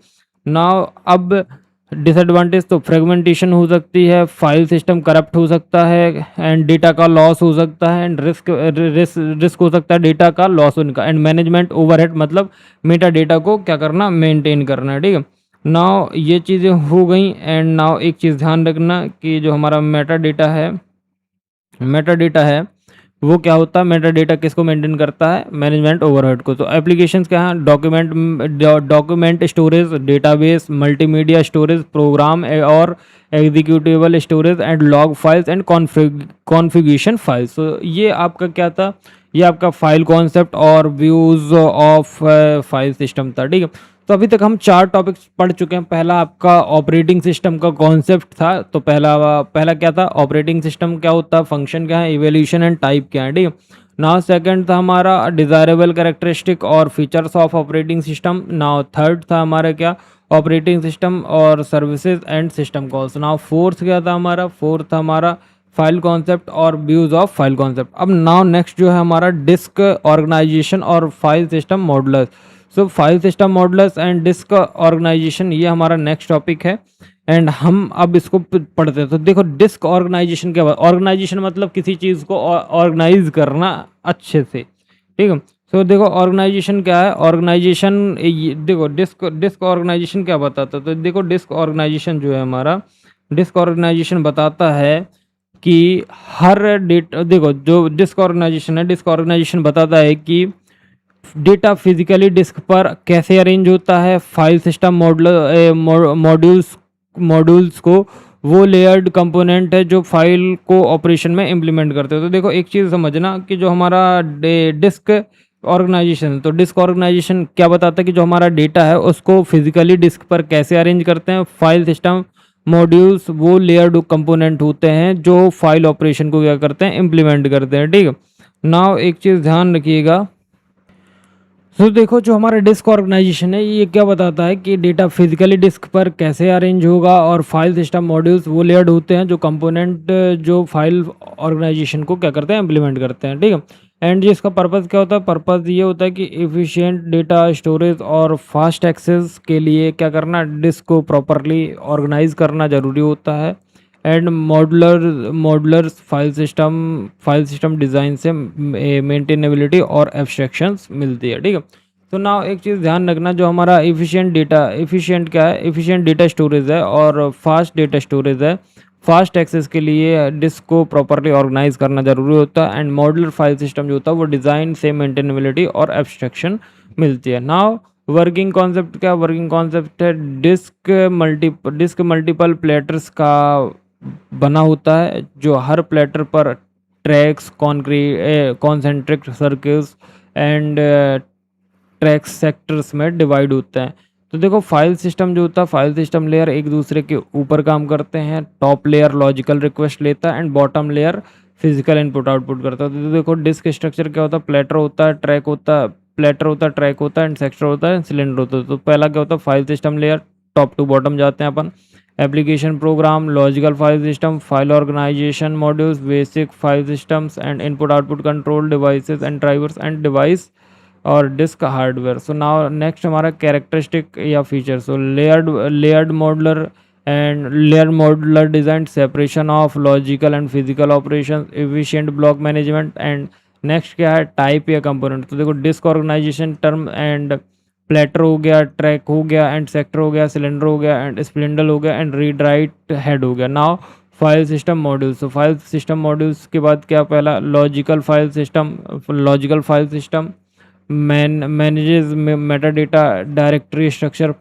नाउ अब डिसएडवांटेज तो फ्रेगमेंटेशन हो सकती है, फाइल सिस्टम करप्ट हो सकता है, एंड डेटा का लॉस हो सकता है, एंड रिस्क हो सकता है डेटा का लॉस होने का, एंड मैनेजमेंट ओवरहेड, मतलब मेटा डेटा को क्या करना, मेंटेन करना है, ठीक है। नाउ ये चीज़ें हो गई, एंड नाउ एक चीज़ ध्यान रखना कि जो हमारा मेटा डेटा है वो क्या होता है, मेटा डेटा किसको मेंटेन करता है, मैनेजमेंट ओवरहेड को। तो एप्लीकेशंस क्या है, document storage, database, multimedia storage, program और executable storage, and log files and configuration files. तो ये आपका क्या था, ये आपका फाइल कॉन्सेप्ट और व्यूज ऑफ फाइल सिस्टम था, ठीक है। तो अभी तक हम 4 टॉपिक्स पढ़ चुके हैं। पहला आपका ऑपरेटिंग सिस्टम का कॉन्सेप्ट था, तो पहला क्या था, ऑपरेटिंग सिस्टम क्या होता है, फंक्शन क्या है, इवोल्यूशन एंड टाइप क्या है, ठीक है। नाउ सेकंड था हमारा डिज़ायरेबल कैरेक्टरिस्टिक और features of operating system. Now third था हमारा क्या, ऑपरेटिंग सिस्टम और services and system calls. Now fourth क्या था हमारा, फोर्थ था हमारा फाइल कॉन्सेप्ट और व्यूज ऑफ फाइल कॉन्सेप्ट। अब नाउ नेक्स्ट जो है हमारा डिस्क ऑर्गेनाइजेशन और file system modellers. So file system modellers and disk organisation, ये हमारा नेक्स्ट टॉपिक है, एंड हम अब इसको पढ़ते हैं। तो देखो डिस्क ऑर्गेनाइजेशन क्या, ऑर्गेनाइजेशन मतलब किसी चीज़ को ऑर्गेनाइज करना अच्छे से, ठीक है। तो देखो ऑर्गेनाइजेशन क्या है, ऑर्गेनाइजेशन देखो डिस्क ऑर्गेनाइजेशन क्या बताता है, तो देखो डिस्क ऑर्गेनाइजेशन जो है हमारा, डिस्क ऑर्गेनाइजेशन बताता है कि हर डेटा, देखो जो डिस्क ऑर्गेनाइजेशन है, डिस्क ऑर्गेनाइजेशन बताता है कि डेटा फिजिकली डिस्क पर कैसे अरेंज होता है, फाइल सिस्टम मॉड्यूल्स को वो लेयर्ड कंपोनेंट है जो फाइल को ऑपरेशन में इम्प्लीमेंट करते हैं। तो देखो एक चीज़ समझना कि जो हमारा डिस्क ऑर्गेनाइजेशन, तो डिस्क ऑर्गेनाइजेशन क्या बताता है कि जो हमारा डेटा है उसको फिजिकली डिस्क पर कैसे अरेंज करते हैं, फाइल सिस्टम मॉड्यूल्स वो लेयर्ड कंपोनेंट होते हैं जो फाइल ऑपरेशन को क्या करते हैं, इम्प्लीमेंट करते हैं, ठीक है। नाउ एक चीज़ ध्यान रखिएगा, तो देखो जो हमारा डिस्क ऑर्गेनाइजेशन है ये क्या बताता है कि डेटा फिजिकली डिस्क पर कैसे अरेंज होगा, और फाइल सिस्टम मॉड्यूल्स वो लेयर्ड होते हैं जो कंपोनेंट जो फाइल ऑर्गेनाइजेशन को क्या करते हैं, इम्प्लीमेंट करते हैं, ठीक है। एंड इसका पर्पज़ क्या होता है, पर्पज़ ये होता है कि एफिशिएंट डेटा स्टोरेज और फास्ट एक्सेस के लिए क्या करना, डिस्क को प्रॉपरली ऑर्गेनाइज करना ज़रूरी होता है, and modular file system design से मेंटेनेबिलिटी और एब्स्ट्रैक्शंस मिलती है, ठीक है। तो नाउ एक चीज़ ध्यान रखना, जो हमारा एफिशिएंट क्या है, एफिशिएंट डेटा स्टोरेज है और फास्ट डेटा स्टोरेज है। फास्ट एक्सेस के लिए डिस्क को प्रॉपरली ऑर्गेनाइज करना ज़रूरी होता है, एंड मॉडुलर फाइल सिस्टम जो होता है वो डिज़ाइन से मेंटेनेबिलिटी और एब्स्ट्रैक्शन मिलती है। नाउ वर्किंग कॉन्सेप्ट क्या, वर्किंग कॉन्सेप्ट है डिस्क मल्टीपल प्लेटर्स का बना होता है, जो हर प्लेटर पर tracks, concentric circles and tracks sectors में डिवाइड होते हैं। तो देखो फाइल सिस्टम जो होता है, फाइल सिस्टम लेयर एक दूसरे के ऊपर काम करते हैं, टॉप लेयर लॉजिकल रिक्वेस्ट लेता है and bottom layer physical input output करता है। तो देखो डिस्क स्ट्रक्चर क्या होता है, प्लेटर होता है, ट्रैक होता है, प्लेटर होता है, ट्रैक होता है, एंड सेक्टर होता है, सिलेंडर होता है। तो पहला क्या होता है, file system layer, top to bottom जाते हैं अपन, application program, logical file system, file organization modules, basic file systems and input output control devices and drivers and device और disk hardware. So now next हमारा characteristic या feature. So layered modular design, separation of logical and physical operation, efficient block management, and next क्या है, type या component. तो देखो disk organization term and platter हो गया, ट्रैक हो गया, एंड सेक्टर हो गया, सिलेंडर हो गया, एंड स्पिंडल हो गया, एंड रीड राइट हेड हो गया। Now file system modules. तो फाइल सिस्टम मॉड्यूल्स के बाद क्या, पहला logical file system manages metadata, directory structure,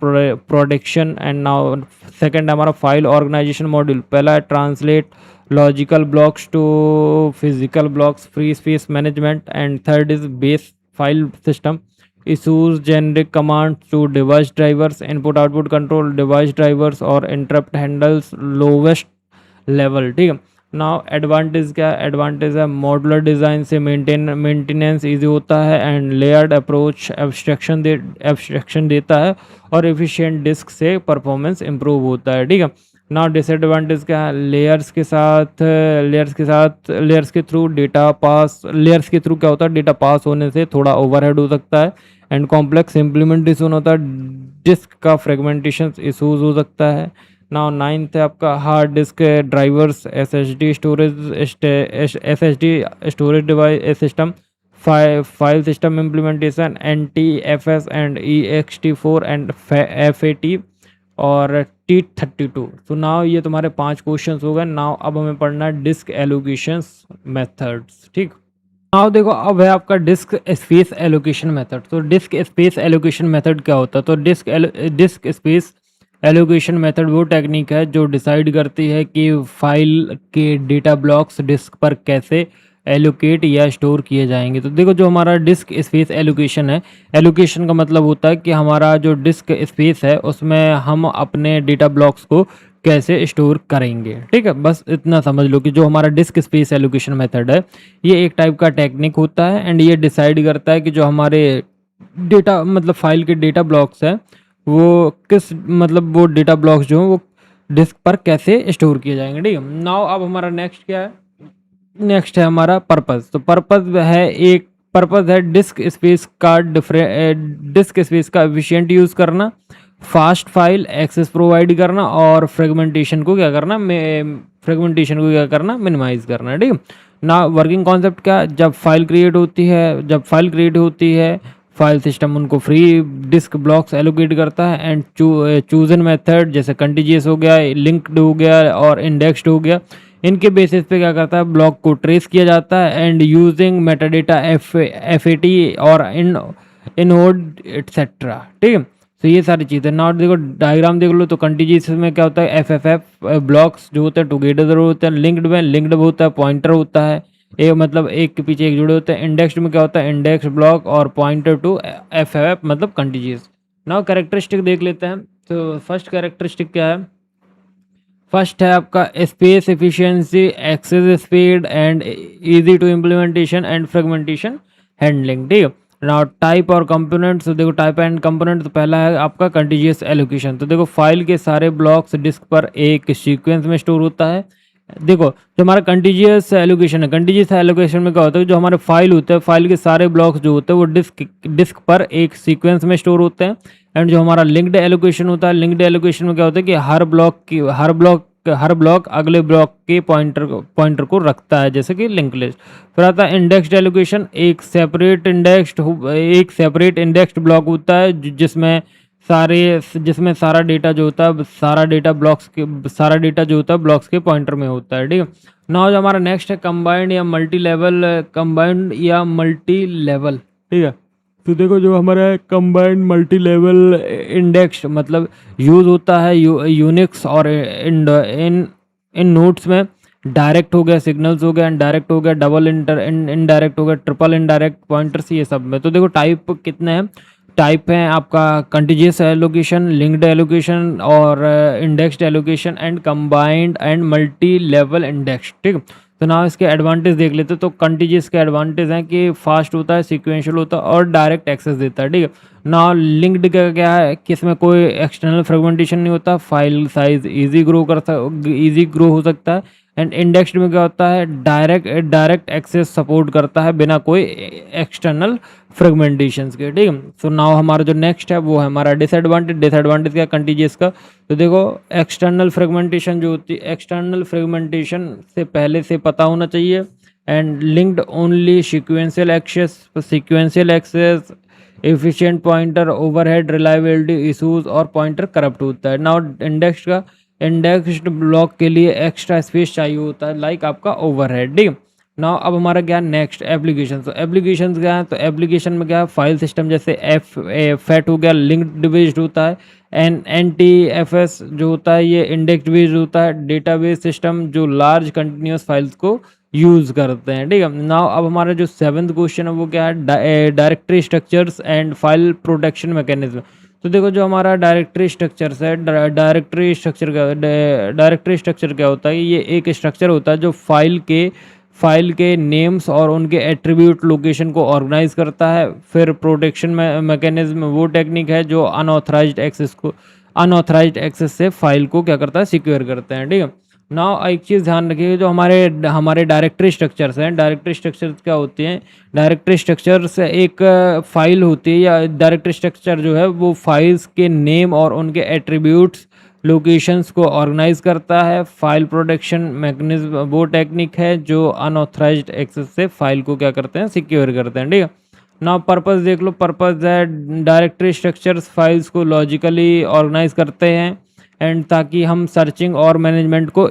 production, and now second हमारा फाइल ऑर्गेनाइजेशन मॉड्यूल। पहला है translate logical blocks to physical blocks, free space management, and third is base file system, issues generic commands to device drivers, input output control, device drivers और interrupt handles lowest level, ठीक है। Now advantage क्या है, advantage है modular design से maintenance easy होता है and layered approach abstraction देता है और एफिशिएंट डिस्क से परफॉर्मेंस इम्प्रूव होता है, ठीक है। नाउ डिसएडवांटेज क्या है, लेयर्स के थ्रू क्या होता है, डेटा पास होने से थोड़ा ओवरहेड हो सकता है एंड कॉम्प्लेक्स इम्प्लीमेंटेशन होता है, डिस्क का फ्रेगमेंटेशन इशूज हो सकता है। नाउ नाइन्थ है आपका hard disk drivers, S S D storage device system, file system implementation, NTFS and EXT4 and FAT और T32। तो नाउ ये तुम्हारे 5 क्वेश्चंस हो गए। नाउ अब हमें पढ़ना है डिस्क एलोकेशन मेथड्स, ठीक। नाउ देखो, अब है आपका डिस्क स्पेस एलोकेशन मेथड। तो डिस्क स्पेस एलोकेशन मेथड क्या होता है, तो डिस्क स्पेस एलोकेशन मेथड वो टेक्निक है जो डिसाइड करती है कि फाइल के डेटा ब्लॉक्स डिस्क पर कैसे एलोकेट या स्टोर किए जाएंगे। तो देखो, जो हमारा डिस्क स्पेस एलोकेशन है, एलोकेशन का मतलब होता है कि हमारा जो डिस्क स्पेस है उसमें हम अपने डेटा ब्लॉक्स को कैसे स्टोर करेंगे, ठीक है। बस इतना समझ लो कि जो हमारा डिस्क स्पेस एलोकेशन मेथड है ये एक टाइप का टेक्निक होता है एंड ये डिसाइड करता है कि जो हमारे डेटा मतलब फाइल के डेटा ब्लॉक्स है वो किस मतलब वो डेटा ब्लॉक्स जो हैं वो डिस्क पर कैसे स्टोर किए जाएंगे, ठीक है। नाउ अब हमारा नेक्स्ट क्या है, नेक्स्ट है हमारा पर्पस। तो पर्पस है डिस्क स्पेस का एफिशिएंट यूज़ करना, फास्ट फाइल एक्सेस प्रोवाइड करना और फ्रेगमेंटेशन को क्या करना, मिनिमाइज करना, ठीक है ना। वर्किंग कॉन्सेप्ट क्या, जब फाइल क्रिएट होती है फाइल सिस्टम उनको फ्री डिस्क ब्लॉक्स एलोकेट करता है एंड चूजन मेथड जैसे कंटीजियस हो गया, लिंक्ड हो गया और इंडेक्स्ड हो गया, इनके बेसिस पे क्या करता है, ब्लॉक को ट्रेस किया जाता है एंड यूजिंग मेटाडेटा FAT और इनोड एटसेट्रा, ठीक है। तो ये सारी चीज़ें। नॉट देखो, डायग्राम देख लो तो कंटीजियस में क्या होता है, FFF ब्लॉक्स जो होते हैं टुगेदर होते हैं, लिंक्ड होता है, पॉइंटर होता है, मतलब एक के पीछे एक जुड़े होते हैं। इंडेक्स्ड में क्या होता है, इंडेक्स ब्लॉक और पॉइंटर टू FFF मतलब कंटीजियस। नाउ कैरेक्टरिस्टिक देख लेते हैं। तो फर्स्ट कैरेक्टरिस्टिक क्या है, फर्स्ट है आपका space efficiency, access speed and easy to implementation and fragmentation handling, ठीक है। नाउ टाइप और कंपोनेंट्स, तो देखो टाइप एंड कंपोनेंट, तो पहला है आपका कंटीजियस एलोकेशन। तो देखो फाइल के सारे ब्लॉक्स डिस्क पर एक सीक्वेंस में स्टोर होता है। देखो जो हमारा कंटीजियस एलोकेशन में क्या होता है, जो हमारे फाइल होते हैं, फाइल के सारे ब्लॉक्स जो होते हैं वो डिस्क पर एक सीक्वेंस में स्टोर होते हैं। एंड जो हमारा लिंक्ड एलोकेशन होता है, लिंक्ड एलोकेशन में क्या होता है कि हर ब्लॉक अगले ब्लॉक के पॉइंटर को रखता है, जैसे कि लिंक लिस्ट। फिर आता है इंडेक्स्ड एलोकेशन, एक सेपरेट इंडेक्स्ड ब्लॉक होता है जिसमें सारा डेटा जो होता है सारा डेटा जो होता है ब्लॉक्स के पॉइंटर में होता है, ठीक है। नाउ जो हमारा नेक्स्ट है कंबाइंड या मल्टी लेवल, ठीक है। तो देखो जो हमारा कंबाइंड मल्टी लेवल इंडेक्स मतलब यूज़ होता है यूनिक्स और इन नोट्स में। डायरेक्ट हो गया, सिग्नल्स हो गया, इनडायरेक्ट हो गया, इनडायरेक्ट हो गया, ट्रिपल इनडायरेक्ट पॉइंटर्स, ये सब में। तो देखो टाइप कितने हैं, टाइप हैं आपका कंटीजियस एलोकेशन, लिंक्ड एलोकेशन और indexed allocation and combined and multi level index, ठीक। तो ना इसके एडवांटेज देख लेते हैं। तो कंटीजियस के एडवांटेज हैं कि फास्ट होता है, सीक्वेंशियल होता है और डायरेक्ट एक्सेस देता है, ठीक है ना। लिंक्ड का क्या है कि इसमें कोई एक्सटर्नल फ्रेगमेंटेशन नहीं होता, फाइल साइज इजी ग्रो हो सकता है। एंड इंडेक्स्ड में क्या होता है, डायरेक्ट एक्सेस सपोर्ट करता है बिना कोई एक्सटर्नल फ्रेगमेंटेशंस के, ठीक है। तो नाउ हमारा जो नेक्स्ट है वो है हमारा डिसएडवांटेज क्या कंटीजियस का। तो देखो एक्सटर्नल फ्रेगमेंटेशन जो होती है, एक्सटर्नल फ्रेगमेंटेशन से पहले से पता होना चाहिए and linked only sequential access efficient pointer overhead reliability issues और पॉइंटर करप्ट होता है। नाउ इंडेक्स्ड ब्लॉक के लिए एक्स्ट्रा स्पेस चाहिए होता है, लाइक आपका ओवरहेड, ठीक। नाउ अब हमारा क्या नेक्स्ट एप्लीकेशन। तो एप्लीकेशन क्या है, तो एप्लीकेशन में क्या है, फाइल सिस्टम जैसे फैट हो गया, लिंक्ड बेस्ड होता है। NTFS जो होता है ये इंडेक्स बेस्ड होता है। डेटाबेस सिस्टम जो लार्ज कंटिन्यूस फाइल्स को यूज़ करते हैं, ठीक है। नाउ अब हमारा जो 7th क्वेश्चन है वो क्या है, directory structures and file protection mechanism. तो देखो जो हमारा डायरेक्टरी स्ट्रक्चर है, डायरेक्टरी स्ट्रक्चर क्या होता है? ये एक स्ट्रक्चर होता है जो फाइल के नेम्स और उनके एट्रीब्यूट लोकेशन को ऑर्गेनाइज करता है। फिर प्रोटेक्शन मैकेनिज्म वो टेक्निक है जो अनऑथराइज्ड एक्सेस से फाइल को क्या करता है? सिक्योर करते हैं। ठीक है। नाउ एक चीज़ ध्यान रखिए, जो हमारे हमारे डायरेक्टरी स्ट्रक्चर्स हैं, डायरेक्टरी स्ट्रक्चर्स क्या होती हैं? डायरेक्टरी स्ट्रक्चर्स एक फाइल होती है, या डायरेक्टरी स्ट्रक्चर जो है वो फाइल्स के नेम और उनके एट्रीब्यूट्स लोकेशंस को ऑर्गेनाइज करता है। फाइल प्रोटेक्शन मैकेनिज्म वो टेक्निक है जो अनऑथराइज्ड एक्सेस से फाइल को क्या करते हैं? सिक्योर करते हैं। ठीक है। नाउ पर्पस देख लो, पर्पस है डायरेक्टरी स्ट्रक्चर्स फाइल्स को लॉजिकली ऑर्गेनाइज करते हैं एंड ताकि हम सर्चिंग और मैनेजमेंट को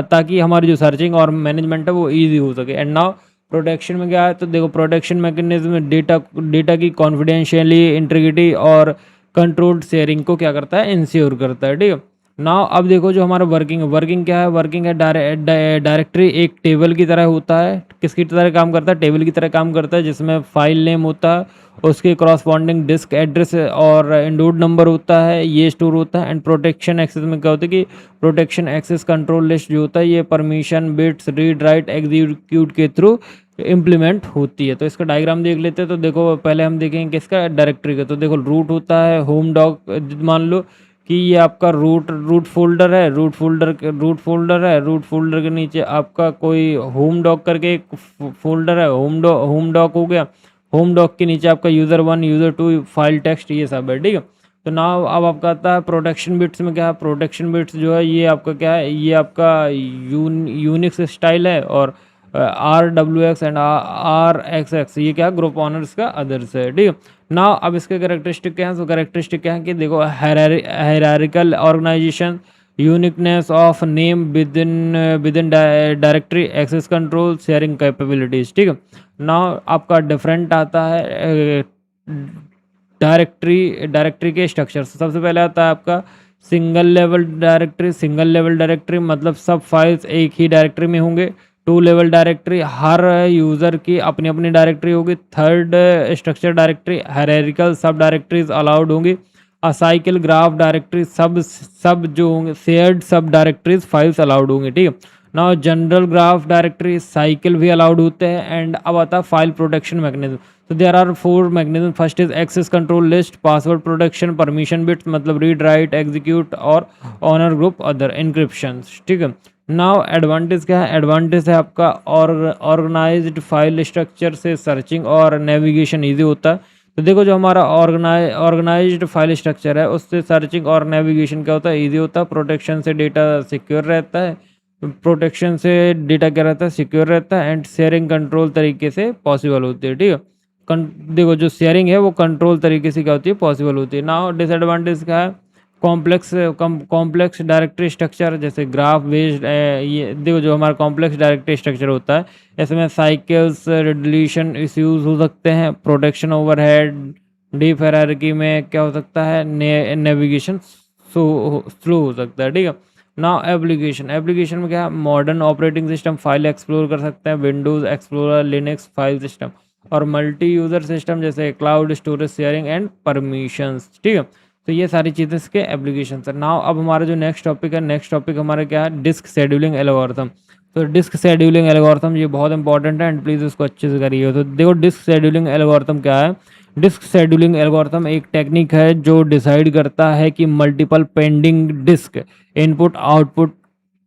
ताकि हमारी जो सर्चिंग और मैनेजमेंट है वो ईजी हो सके। एंड नाउ प्रोटेक्शन में क्या है? तो देखो प्रोटेक्शन मैकेनिज्म डेटा की कॉन्फिडेंशियली इंटीग्रिटी और कंट्रोल्ड शेयरिंग को क्या करता है? इंश्योर करता है। ठीक है। नाउ अब देखो जो हमारा वर्किंग क्या है? वर्किंग है डायरेक्टरी एक टेबल की तरह होता है। किसकी तरह काम करता है? टेबल की तरह काम करता है, जिसमें फाइल नेम होता है, उसके क्रॉसपॉन्डिंग डिस्क एड्रेस और इंडोड नंबर होता है, ये स्टोर होता है। एंड प्रोटेक्शन एक्सेस में क्या होता है कि प्रोटेक्शन एक्सेस कंट्रोल लिस्ट जो होता है ये permission bits read write execute के थ्रू इम्प्लीमेंट होती है। तो इसका डायग्राम देख लेते हैं। तो देखो पहले हम देखेंगे किसका? डायरेक्टरी का। तो देखो रूट होता है, होम डॉग मान लो कि ये आपका रूट फोल्डर है, रूट फोल्डर के नीचे आपका कोई होम डॉग करके एक फोल्डर है, होम डॉग हो गया। होम डॉग के नीचे आपका यूज़र 1 यूज़र 2 फाइल टेक्स्ट ये सब है। ठीक है। तो नाउ अब आपका आता है प्रोटेक्शन बिट्स में क्या है? प्रोटेक्शन बिट्स जो है ये आपका क्या है? ये आपका यूनिक्स स्टाइल है, और RWX एंड RXX ये क्या? ग्रुप ऑनर्स का अदर्स है। ठीक है। ना अब इसके कैरेक्टरिस्टिक क्या है? तो कैरेक्टरिस्टिक क्या है कि देखो hierarchical organisation, uniqueness of name within directory, access control, sharing capabilities. ठीक है। ना आपका डिफरेंट आता है डायरेक्टरी के स्ट्रक्चर। सबसे पहले आता है आपका सिंगल लेवल डायरेक्टरी मतलब सब फाइल्स एक ही डायरेक्टरी में होंगे। 2 लेवल डायरेक्टरी, हर यूज़र की अपनी अपनी डायरेक्टरी होगी। थर्ड स्ट्रक्चर डायरेक्टरी, हायरार्किकल सब डायरेक्टरीज अलाउड होंगी। असाइकल ग्राफ डायरेक्टरी, सब जो होंगे शेयर्ड सब डायरेक्टरीज फाइल्स अलाउड होंगी। ठीक है। Now general graph directory cycle भी अलाउड होते हैं। एंड अब आता है फाइल प्रोटेक्शन मैकेनिज्म। तो there are 4 mechanism. First is access control list, password protection, permission bits मतलब रीड राइट एग्जीक्यूट, और ऑनर ग्रुप अदर इंक्रिप्शन। ठीक है। नाउ एडवांटेज क्या है? एडवांटेज है आपका ऑर्गेनाइज्ड फाइल स्ट्रक्चर से सर्चिंग और नेविगेशन ईजी होता है। तो देखो जो हमारा ऑर्गेनाइज्ड फाइल स्ट्रक्चर है उससे सर्चिंग और नेविगेशन क्या होता है? ईजी होता है। प्रोटेक्शन से डेटा सिक्योर रहता है, सिक्योर रहता है। एंड शेयरिंग कंट्रोल तरीके से पॉसिबल होती है। ठीक है। देखो जो शेयरिंग है वो कंट्रोल तरीके से क्या होती है? पॉसिबल होती है। नाउ डिसएडवांटेज क्या है? कॉम्प्लेक्स डायरेक्टरी स्ट्रक्चर, जैसे ग्राफ बेस्ड ये देखो जो हमारा कॉम्प्लेक्स डायरेक्टरी स्ट्रक्चर होता है इसमें साइकिल्स रिडलीशन इश्यूज हो सकते हैं। प्रोटेक्शन ओवरहेड, डीप हायरार्की में क्या हो सकता है? नेविगेशन स्लो हो सकता है। ठीक है। नाउ एप्लीकेशन में क्या है? Modern operating system file explore कर सकते हैं, Windows explorer, Linux file system, और मल्टी यूज़र सिस्टम जैसे cloud storage sharing and permissions. ठीक है। तो ये सारी चीज़ें इसके एप्लीकेशन है। नाउ अब हमारा जो नेक्स्ट टॉपिक हमारा क्या है? Disk scheduling algorithm. तो डिस्क शेड्यूलिंग एल्गोरिथम ये बहुत इंपॉर्टेंट है एंड प्लीज़ इसको अच्छे से करिए। तो देखो डिस्क शेड्यूलिंग एल्गोरिथम क्या है? डिस्क शेड्यूलिंग एल्गोरिथम एक टेक्निक है जो डिसाइड करता है कि multiple pending disk input output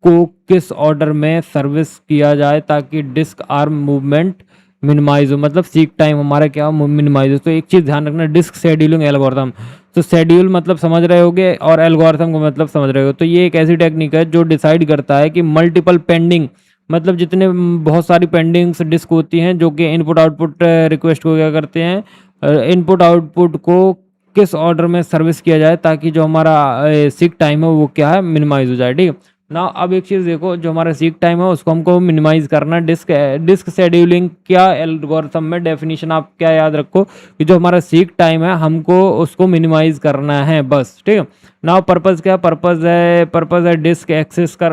को किस ऑर्डर में सर्विस किया जाए ताकि डिस्क आर्म मूवमेंट मिनिमाइज हो, मतलब सीक टाइम हमारा क्या मिनिमाइज हो। तो एक चीज़ ध्यान रखना, डिस्क शेड्यूलिंग एल्गोरिथम, तो शेड्यूल मतलब समझ रहे होगे और एल्गोरिथम को मतलब समझ रहे हो। तो ये एक ऐसी टेक्निक है जो डिसाइड करता है कि मल्टीपल पेंडिंग मतलब जितने बहुत सारी पेंडिंग्स डिस्क होती हैं जो कि इनपुट आउटपुट रिक्वेस्ट को क्या करते हैं? इनपुट आउटपुट को किस ऑर्डर में सर्विस किया जाए ताकि जो हमारा सीक टाइम है वो क्या है? मिनिमाइज हो जाए। ठीक है ना। अब एक चीज़ देखो, जो हमारा सीक टाइम है उसको हमको मिनिमाइज करना। डिस्क शेड्यूलिंग क्या एल्गोरिथम में डेफिनेशन आप क्या याद रखो कि जो हमारा सीक टाइम है हमको उसको मिनिमाइज करना है बस। ठीक है ना। पर्पज़ क्या? पर्पज़ है डिस्क एक्सेस कर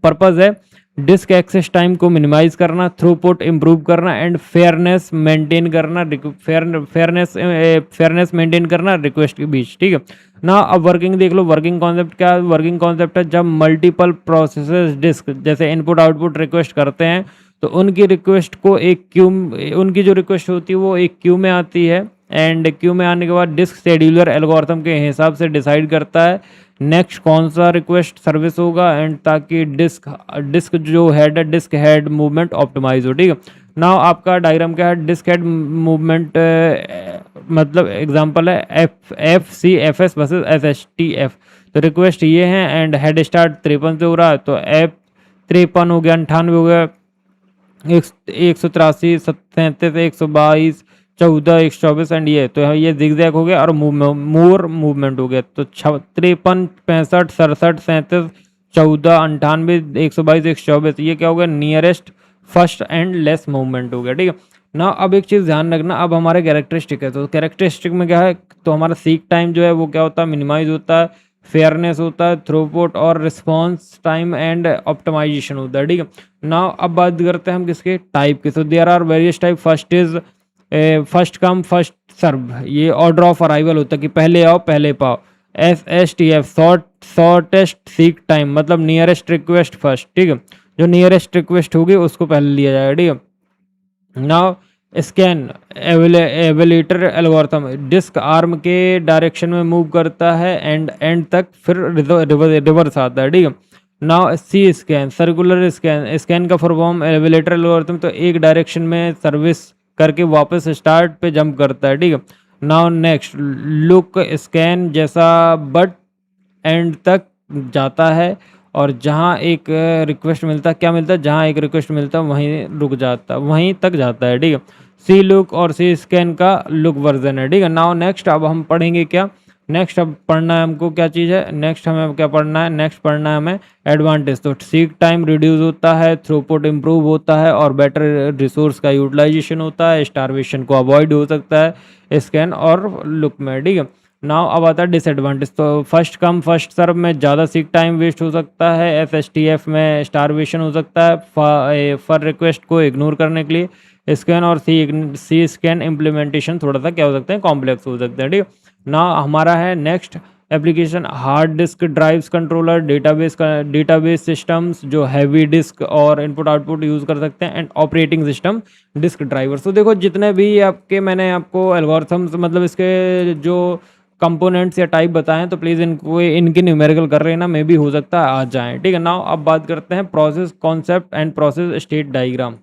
पर्पज़ है डिस्क एक्सेस टाइम को मिनिमाइज करना, थ्रूपुट इंप्रूव करना एंड फेयरनेस मेंटेन करना, फेयरनेस मेंटेन करना रिक्वेस्ट के बीच। ठीक है ना। अब वर्किंग देख लो, वर्किंग कॉन्सेप्ट क्या है? वर्किंग कॉन्सेप्ट है जब मल्टीपल प्रोसेसेस डिस्क जैसे इनपुट आउटपुट रिक्वेस्ट करते हैं तो उनकी रिक्वेस्ट को एक क्यू, उनकी जो रिक्वेस्ट होती है वो एक क्यू में आती है एंड क्यू में आने के बाद डिस्क शेड्यूलर एल्गोरिथम के हिसाब से डिसाइड करता है नेक्स्ट कौन सा रिक्वेस्ट सर्विस होगा एंड ताकि डिस्क जो हेड है डिस्क हेड मूवमेंट ऑप्टिमाइज हो। ठीक है ना। आपका डायग्राम क्या है? डिस्क हेड मूवमेंट मतलब एग्जांपल है F C F S versus S S T F. तो रिक्वेस्ट ये है एंड हेड स्टार्ट 53 से हो रहा है तो एफ 53 हो गया, 98 हो गया, 183, 37, 122, 14, 124 एंड ये जिगजैग हो गया और मोर मूवमेंट हो गया। तो 53, 65, 67, 37, 14, 98, 122, 124 ये क्या हो गया? Nearest first and less movement हो गया। ठीक है ना। अब एक चीज़ ध्यान रखना, अब हमारे कैरेक्टरिस्टिक है तो कैरेक्टरिस्टिक में क्या है? तो हमारा सीक टाइम जो है वो क्या होता है? मिनिमाइज होता है, फेयरनेस होता है, थ्रूपुट और रिस्पॉन्स टाइम एंड ऑप्टिमाइजेशन होता है। ठीक है ना। अब बात करते हैं हम किसके टाइप के। तो there are various type. First is first come first serve, ये ऑर्डर ऑफ अराइवल होता है कि पहले आओ पहले पाओ। S S T F shortest seek time मतलब नियरेस्ट रिक्वेस्ट फर्स्ट। ठीक है, जो नियरेस्ट रिक्वेस्ट होगी उसको पहले लिया जाएगा। ठीक है। Now scan elevator algorithm disk arm के डायरेक्शन में मूव करता है एंड एंड तक फिर रिवर्स आता है। ठीक है। Now C scan circular scan, scan का फॉर्म एवेलेटर एल्गोरिथम तो एक डायरेक्शन में सर्विस करके वापस स्टार्ट पे जंप करता है। ठीक है। नाउ नेक्स्ट लुक स्कैन जैसा बट एंड तक जाता है और जहाँ एक रिक्वेस्ट मिलता है, क्या मिलता है? जहाँ एक रिक्वेस्ट मिलता है वहीं रुक जाता है, वहीं तक जाता है। ठीक है। सी लुक और सी स्कैन का लुक वर्जन है। ठीक है। नाउ नेक्स्ट अब हम पढ़ेंगे क्या? नेक्स्ट अब पढ़ना है हमको क्या चीज़ है? नेक्स्ट हमें क्या पढ़ना है? नेक्स्ट पढ़ना है हमें एडवांटेज। तो सीक टाइम रिड्यूस होता है, थ्रूपुट इंप्रूव होता है और बेटर रिसोर्स का यूटिलाइजेशन होता है, स्टारवेशन को अवॉइड हो सकता है स्कैन और लुक में। ठीक है। नाउ अब आता है डिसएडवांटेज। तो फर्स्ट कम फर्स्ट सर्व में ज़्यादा सीक टाइम वेस्ट हो सकता है, एफ एस टी एफ में स्टारवेशन हो सकता है फर रिक्वेस्ट को इग्नोर करने के लिए। स्कैन और सी स्कैन इम्प्लीमेंटेशन थोड़ा सा क्या हो सकते हैं? कॉम्प्लेक्स हो सकते हैं। ठीक है ना। हमारा है next application hard disk drives controller database systems जो हैवी डिस्क और इनपुट आउटपुट यूज़ कर सकते हैं and operating system disk drivers. तो देखो जितने भी आपके मैंने आपको एल्गोरिथम्स मतलब इसके जो कंपोनेंट्स या टाइप बताएं तो प्लीज़ इनको इनकी न्यूमेरिकल कर लेना, मे भी हो सकता है आ जाएं। ठीक है। नाउ अब बात करते हैं process concept and process state diagram.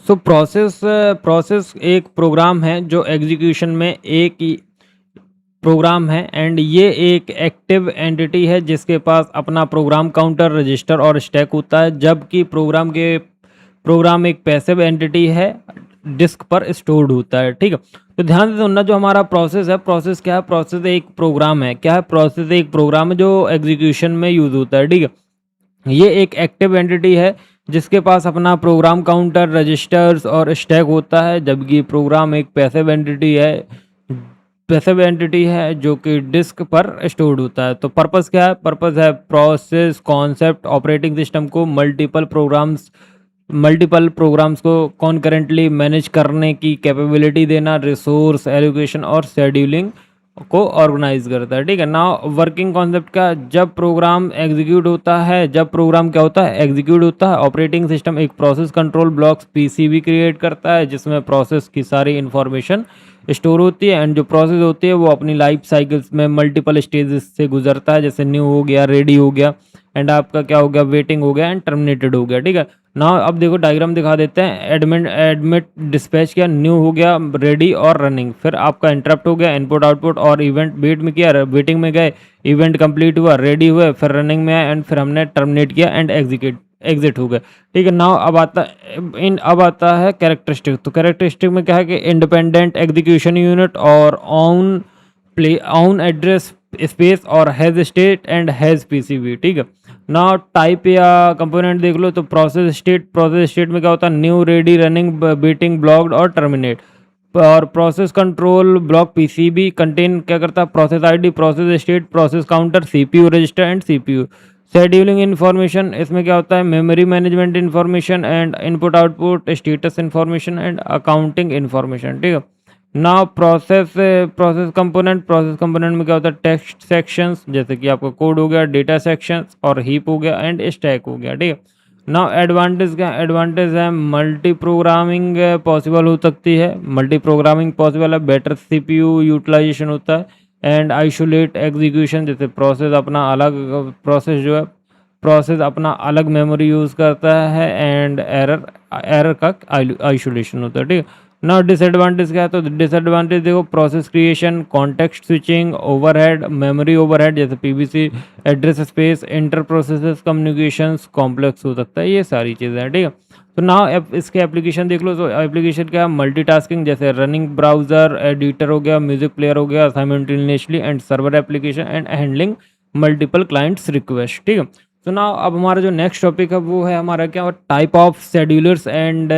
So process एक प्रोग्राम है जो एग्जीक्यूशन में एक ही प्रोग्राम है एंड ये एक एक्टिव एंटिटी है जिसके पास अपना प्रोग्राम काउंटर रजिस्टर और स्टैक होता है, जबकि प्रोग्राम एक पैसिव एंटिटी है डिस्क पर स्टोर्ड होता है। ठीक है। तो ध्यान से सुनना, जो हमारा प्रोसेस है, प्रोसेस क्या है? प्रोसेस एक प्रोग्राम है। क्या है? प्रोसेस एक प्रोग्राम है जो एग्जीक्यूशन में यूज होता है। ठीक है। ये एक एक्टिव एंटिटी है जिसके पास अपना प्रोग्राम काउंटर रजिस्टर्स और स्टैक होता है, जबकि प्रोग्राम एक पैसिव एंटिटी है जो कि डिस्क पर स्टोर्ड होता है। तो पर्पस क्या है? पर्पस है प्रोसेस कॉन्सेप्ट ऑपरेटिंग सिस्टम को मल्टीपल प्रोग्राम्स को कॉन्करेंटली मैनेज करने की कैपेबिलिटी देना, रिसोर्स एलोकेशन और शेड्यूलिंग को ऑर्गेनाइज करता है। ठीक है ना। वर्किंग कॉन्सेप्ट का जब प्रोग्राम एग्जीक्यूट होता है, क्या होता है? एग्जीक्यूट होता है। ऑपरेटिंग सिस्टम एक process control blocks PCB create करता है जिसमें प्रोसेस की सारी इंफॉर्मेशन स्टोर होती है एंड जो प्रोसेस होती है वो अपनी लाइफ साइकिल्स में मल्टीपल स्टेजेस से गुजरता है, जैसे न्यू हो गया, रेडी हो गया एंड आपका क्या हो गया? वेटिंग हो गया एंड टर्मिनेटेड हो गया। ठीक है ना। अब देखो डायग्राम दिखा देते हैं। एडमिट डिस्पैच किया, न्यू हो गया, रेडी और रनिंग, फिर आपका इंटरप्ट हो गया, इनपुट आउटपुट और इवेंट वेट में किया, वेटिंग में गए, इवेंट कंप्लीट हुआ, रेडी हुए, फिर रनिंग में आया एंड फिर हमने टर्मिनेट किया एंड एग्जिट हो गए। ठीक है। नाउ अब आता है कैरेक्टरिस्टिक। तो कैरेक्टरिस्टिक में क्या है कि इंडिपेंडेंट एग्जीक्यूशन यूनिट और ऑन एड्रेस स्पेस और has state and has PCB. ठीक है ना। टाइप या कंपोनेंट देख लो। तो प्रोसेस स्टेट में क्या होता है? New, ready, running, waiting, blocked और टर्मिनेट। और process control block PCB contain क्या करता है? Process ID, process state, process counter, CPU register and CPU. Scheduling information, इसमें क्या होता है, memory management information and input output status information and accounting information, ठीक है। नाउ प्रोसेस कंपोनेंट में क्या होता है, टेक्स्ट सेक्शंस जैसे कि आपका कोड हो गया, डेटा सेक्शंस और हीप हो गया एंड स्टैक हो गया, ठीक है। नाउ एडवांटेज क्या, एडवांटेज है मल्टी प्रोग्रामिंग पॉसिबल हो सकती है, मल्टी प्रोग्रामिंग पॉसिबल है, बेटर सीपीयू यूटिलाइजेशन होता है एंड आइसोलेट एग्जीक्यूशन, जैसे प्रोसेस अपना अलग मेमोरी यूज़ करता है एंड एरर का आइसोलेशन होता है, ठीक है। ना डिसएडवांटेज क्या है, तो डिसएडवांटेज देखो, process creation, context switching, overhead, memory overhead जैसे PBC, address space, inter processes communications complex हो सकता है, ये सारी चीज़ें हैं, ठीक है। तो ना इसके एप्लीकेशन देख लो, तो एप्लीकेशन क्या है, मल्टीटास्किंग जैसे रनिंग ब्राउजर, एडिटर हो गया, म्यूजिक प्लेयर हो गया simultaneously and server application and handling multiple clients request, ठीक है। तो ना अब हमारा जो नेक्स्ट टॉपिक है वो है हमारा क्या, type of schedulers and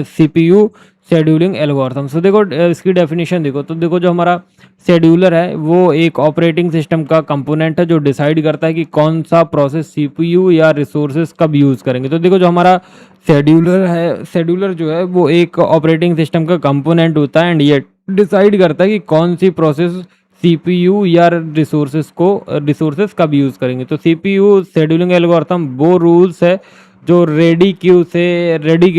CPU scheduling algorithm. तो देखो इसकी डेफिनेशन देखो, तो देखो जो हमारा शेड्यूलर है वो एक ऑपरेटिंग सिस्टम का कंपोनेंट है जो डिसाइड करता है कि कौन सा प्रोसेस सीपीयू या रिसोर्सेज कब यूज़ करेंगे। तो देखो जो हमारा शेड्यूलर जो है वो एक ऑपरेटिंग सिस्टम का कंपोनेंट होता है एंड ये डिसाइड करता है कि कौन सी प्रोसेस सीपीयू या रिसोर्सेज कब यूज़ करेंगे। तो सीपीयू शेड्यूलिंग एल्गोरिथम वो रूल्स है जो रेडी क्यू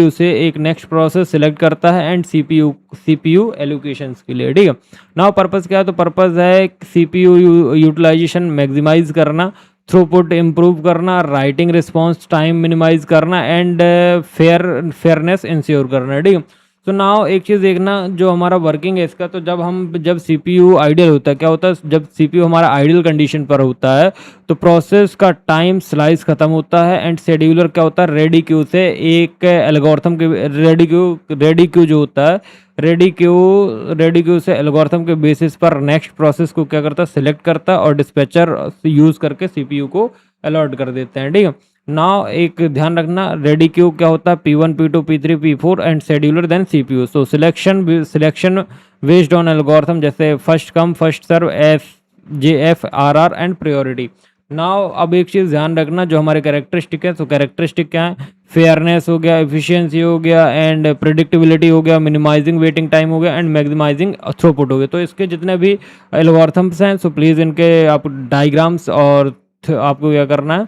से एक नेक्स्ट प्रोसेस सिलेक्ट करता है एंड सीपीयू एलोकेशंस के लिए, ठीक है। नाउ पर्पस क्या है, तो पर्पस है सीपीयू यूटिलाइजेशन मैक्सिमाइज करना, थ्रूपुट इम्प्रूव करना, राइटिंग रिस्पॉन्स टाइम मिनिमाइज करना एंड फेयरनेस इंश्योर करना, ठीक है। तो नाउ एक चीज़ देखना, जो हमारा वर्किंग है इसका, तो जब सीपीयू आइडियल होता है, क्या होता है, जब सीपीयू हमारा आइडियल कंडीशन पर होता है तो प्रोसेस का टाइम स्लाइस खत्म होता है एंड शेड्यूलर क्या होता है, रेडी क्यू से एक एल्गोरिथम के रेडी क्यू जो होता है, रेडी क्यू से एल्गोरिथम के बेसिस पर नेक्स्ट प्रोसेस को क्या करता है, सिलेक्ट करता है और डिस्पैचर यूज करके सीपीयू को अलॉट कर देते हैं, ठीक है। नाउ एक ध्यान रखना, रेडी क्यू क्या होता है, P1 P2 P3 P4 and scheduler then CPU. So selection based on algorithm जैसे first come first serve, FJF RR and priority. Now अब एक चीज़ ध्यान रखना, जो हमारे कैरेक्टरिस्टिक है, तो कैरेक्टरिस्टिक क्या है, फेयरनेस हो गया, एफिशिएंसी हो गया एंड प्रिडिक्टेबिलिटी हो गया, मिनिमाइजिंग वेटिंग टाइम हो गया एंड मैक्सिमाइजिंग थ्रूपुट हो गया। तो इसके जितने भी एल्गोरिथम्स हैं, सो प्लीज़ इनके आप डायग्राम्स और आपको क्या करना है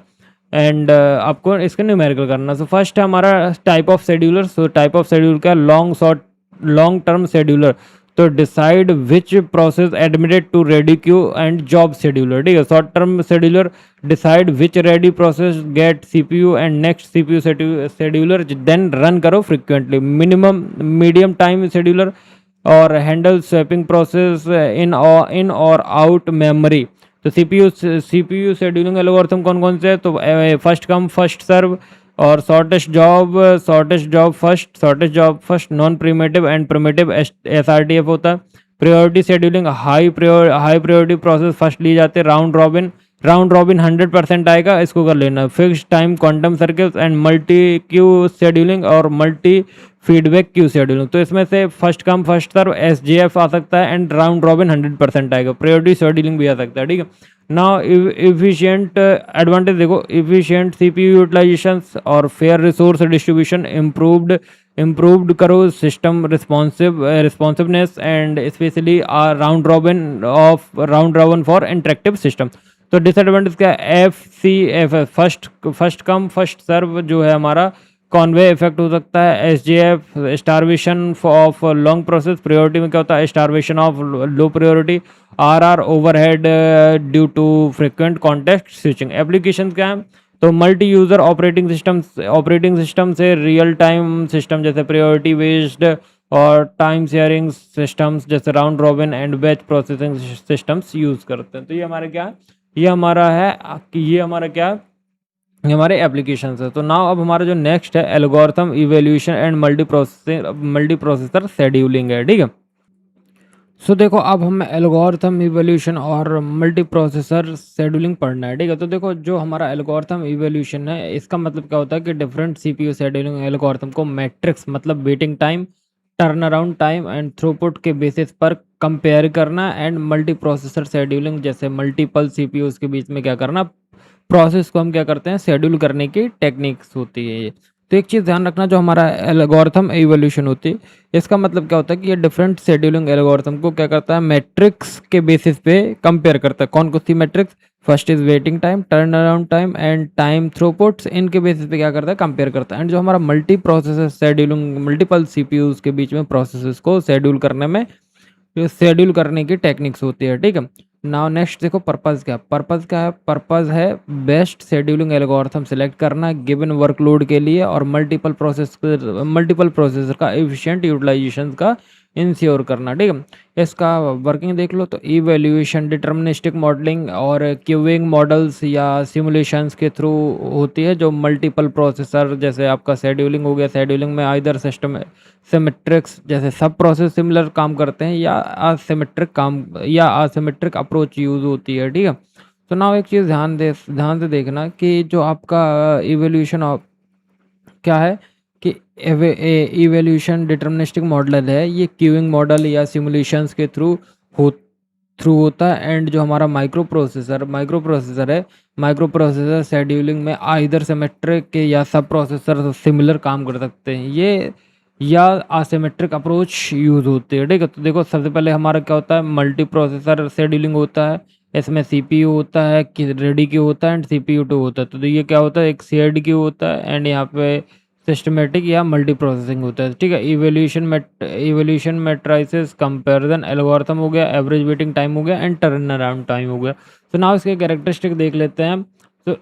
एंड आपको इसका न्यूमेरिकल करना। सो फर्स्ट है हमारा type of scheduler. So type of schedule का लॉन्ग टर्म शेड्यूलर, तो decide which process admitted to ready queue and job scheduler, ठीक है। Short term scheduler decide which ready process get CPU and next CPU scheduler then run करो frequently. Medium time scheduler और handle swapping process in और out memory. तो CPU scheduling algorithm कौन कौन से है, तो फर्स्ट कम फर्स्ट सर्व और shortest job first, non preemptive and preemptive SRTF होता है। Priority scheduling, high priority process first ली जाते हैं। राउंड रॉबिन 100% आएगा, इसको कर लेना। Fix time quantum circles and multi queue scheduling और मल्टी फीडबैक क्यू शेड्यूलिंग। तो इसमें से first come first serve SJF आ सकता है एंड राउंड रॉबिन 100% आएगा। प्रायोरिटी शेड्यूलिंग भी आ सकता है, ठीक है। नाउ इफिशिएंट एडवांटेज देखो, इफिशिएंट सीपीयू यूटिलाइजेशन और फेयर रिसोर्स डिस्ट्रीब्यूशन, इम्प्रूव्ड करो system responsiveness and specially round robin for interactive system. तो डिसएडवांटेज क्या है, FCF first come first serve जो है हमारा कॉन्वे इफेक्ट हो सकता है। SJF starvation of long process, priority में क्या होता है, starvation of low priority. RR overhead due to frequent context switching. Application क्या है, तो मल्टी यूज़र ऑपरेटिंग सिस्टम से रियल टाइम सिस्टम जैसे प्रायोरिटी बेस्ड और टाइम शेयरिंग सिस्टम्स जैसे round robin and batch processing systems use करते हैं। तो ये हमारे क्या है, ये हमारे एप्लीकेशंस है। तो नाउ अब हमारा जो नेक्स्ट है algorithm evaluation and multi processor scheduling है, ठीक है। सो देखो अब हम एल्गोरिथम इवैल्यूएशन और मल्टी प्रोसेसर शेड्यूलिंग पढ़ना है, ठीक है। तो देखो जो हमारा एल्गोरिथम इवैल्यूएशन है, इसका मतलब क्या होता है कि डिफरेंट सीपीयू शेड्यूलिंग एल्गोरिथम को मैट्रिक्स मतलब waiting time, turn around time and throughput के बेसिस पर कंपेयर करना एंड मल्टी प्रोसेसर शेड्यूलिंग जैसे मल्टीपल सीपीयूज के बीच में क्या करना, प्रोसेस को हम क्या करते हैं, शेड्यूल करने की टेक्निक्स होती है ये। तो एक चीज़ ध्यान रखना, जो हमारा एल्गोरिथम इवोल्यूशन होती है, इसका मतलब क्या होता है कि ये डिफरेंट शेड्यूलिंग एल्गोरिथम को क्या करता है, मैट्रिक्स के बेसिस पे कंपेयर करता है। कौन कौन सी metrics? First is waiting time, turn around time and time throughputs. इनके बेसिस पे क्या करता है, कंपेयर करता है। एंड जो हमारा multi processor scheduling, multiple CPUs के बीच में प्रोसेसेस को शेड्यूल करने में, शेड्यूल करने की टेक्निक्स होती है, ठीक है। नाउ नेक्स्ट देखो, पर्पस क्या है? पर्पस है बेस्ट शेड्यूलिंग एल्गोरिथम सेलेक्ट करना गिवन वर्कलोड के लिए, और मल्टीपल प्रोसेसर का एफिशिएंट यूटिलाइजेशन का इंश्योर करना, ठीक है। इसका वर्किंग देख लो, तो इवैल्यूएशन डिटर्मिनिस्टिक मॉडलिंग और क्यूइंग मॉडल्स या सिमुलेशंस के थ्रू होती है, जो मल्टीपल प्रोसेसर, जैसे आपका शेड्यूलिंग हो गया, शेड्यूलिंग में आइदर सिस्टम सिमेट्रिक्स जैसे सब प्रोसेस सिमिलर काम करते हैं, या असिमेट्रिक अप्रोच यूज होती है, ठीक है। तो नाउ एक चीज़ ध्यान से देखना कि जो आपका इवोल्यूशन ऑफ क्या है कि इवोल्यूशन डिटर्मिनिस्टिक मॉडल है, ये क्यूइंग मॉडल या सिमुलेशंस के थ्रू होता है। एंड जो हमारा माइक्रो प्रोसेसर शेड्यूलिंग में आइदर सिमेट्रिक या सब प्रोसेसर सिमिलर काम कर सकते हैं, ये या असिमेट्रिक अप्रोच यूज़ होती है, ठीक है। तो देखो, सबसे पहले हमारा क्या होता है, मल्टी प्रोसेसर शेड्यूलिंग होता है। इसमें सीपीयू होता है, कि रेडी क्यू होता है, एंड सीपीयू 2 होता है। तो ये क्या होता है, एक शेयर्ड क्यू होता है, एंड यहाँ पे सिस्टमेटिक या मल्टी प्रोसेसिंग होता है, ठीक है। इवोल्यूशन मैट्रिसेस कंपैरिजन एल्गोरिथम हो गया, एवरेज वेटिंग टाइम हो गया, एंड टर्न अराउंड टाइम हो गया। तो नाउ इसके कैरेक्टरिस्टिक देख लेते हैं। तो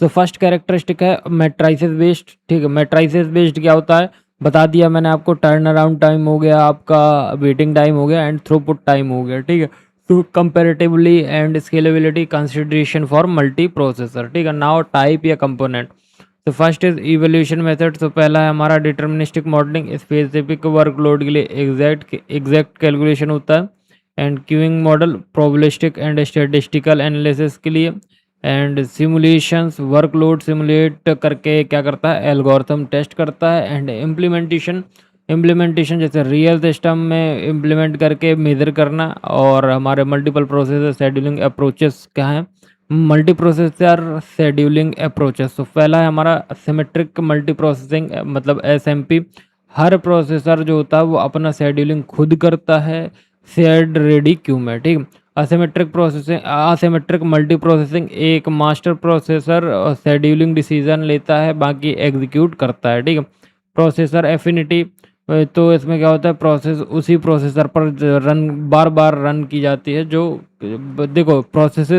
सो फर्स्ट कैरेक्टरिस्टिक है मैट्राइसिस बेस्ड, ठीक है। मैट्राइसिस बेस्ड क्या होता है, बता दिया मैंने आपको। टर्न अराउंड टाइम हो गया, आपका वेटिंग टाइम हो गया, एंड थ्रूपुट टाइम हो गया, ठीक है। तो comparatively and scalability consideration for multi processor, ठीक है। नाउ टाइप या कंपोनेंट। तो फर्स्ट इज इवोल्यूशन मेथड। तो पहला है हमारा डिटर्मिनिस्टिक मॉडलिंग, स्पेसिफिक वर्कलोड के लिए एग्जैक्ट कैलकुलेशन होता है। And queuing model probabilistic and statistical analysis के लिए। एंड सिमुलेशंस वर्कलोड सिमुलेट करके क्या करता है, एल्गोरिथम टेस्ट करता है। एंड इम्प्लीमेंटेशन जैसे रियल सिस्टम में इम्प्लीमेंट करके मेजर करना। और हमारे मल्टीपल प्रोसेसर शेड्यूलिंग अप्रोचेस क्या हैं, मल्टी प्रोसेसर शेड्यूलिंग अप्रोचेस। तो पहला है हमारा सिमेट्रिक मल्टी प्रोसेसिंग, मतलब एसएमपी। हर प्रोसेसर जो होता है वो अपना शेड्यूलिंग खुद करता है शेयर्ड रेडी क्यू में, ठीक। असिमेट्रिक मल्टी प्रोसेसिंग, एक मास्टर प्रोसेसर शेड्यूलिंग डिसीजन लेता है, बाकी एग्जीक्यूट करता है, ठीक है। प्रोसेसर एफिनिटी, तो इसमें क्या होता है, प्रोसेस उसी प्रोसेसर पर बार बार रन की जाती है। जो देखो, प्रोसेस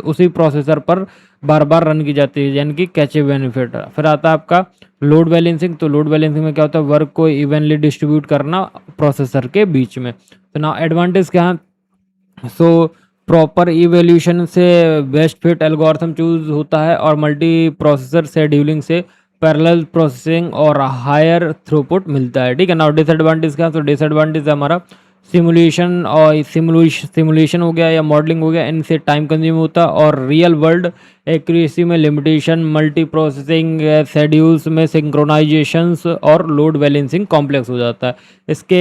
उसी प्रोसेसर पर बार बार रन की जाती है, यानी कि कैचे बेनिफिट। फिर आता है आपका लोड बैलेंसिंग। तो लोड बैलेंसिंग में क्या होता है, वर्क को इवनली डिस्ट्रीब्यूट करना प्रोसेसर के बीच में। तो ना एडवांटेज क्या है, सो प्रॉपर इवोल्यूशन से बेस्ट फिट एल्गोरिथम चूज होता है, और मल्टी प्रोसेसर शेड्यूलिंग से पैरेलल प्रोसेसिंग और हायर थ्रूपुट मिलता है, ठीक है ना। डिसएडवांटेज क्या, तो डिसएडवांटेज हमारा सिमुलेशन हो गया या मॉडलिंग हो गया, इनसे टाइम कंज्यूम होता है, और रियल वर्ल्ड एक्यूरेसी में लिमिटेशन, मल्टी प्रोसेसिंग शेड्यूल्स में सिंक्रोनाइजेशंस और लोड बैलेंसिंग कॉम्प्लेक्स हो जाता है। इसके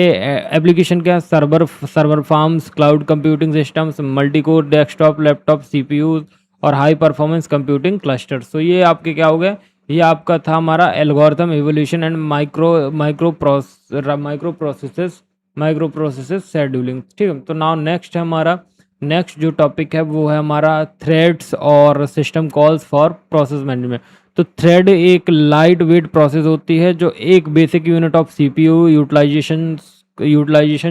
एप्लीकेशन क्या है, server farms, cloud computing systems, multi core desktop laptop CPUs, और हाई परफॉर्मेंस कंप्यूटिंग क्लस्टर्स। तो ये आपके क्या हो गए, ये आपका था हमारा algorithm evolution and micro processes scheduling, ठीक है। तो नाउ नेक्स्ट जो टॉपिक है वो है हमारा थ्रेड्स और system calls for process management. तो थ्रेड एक लाइट वेट प्रोसेस होती है, जो एक basic unit of CPU utilization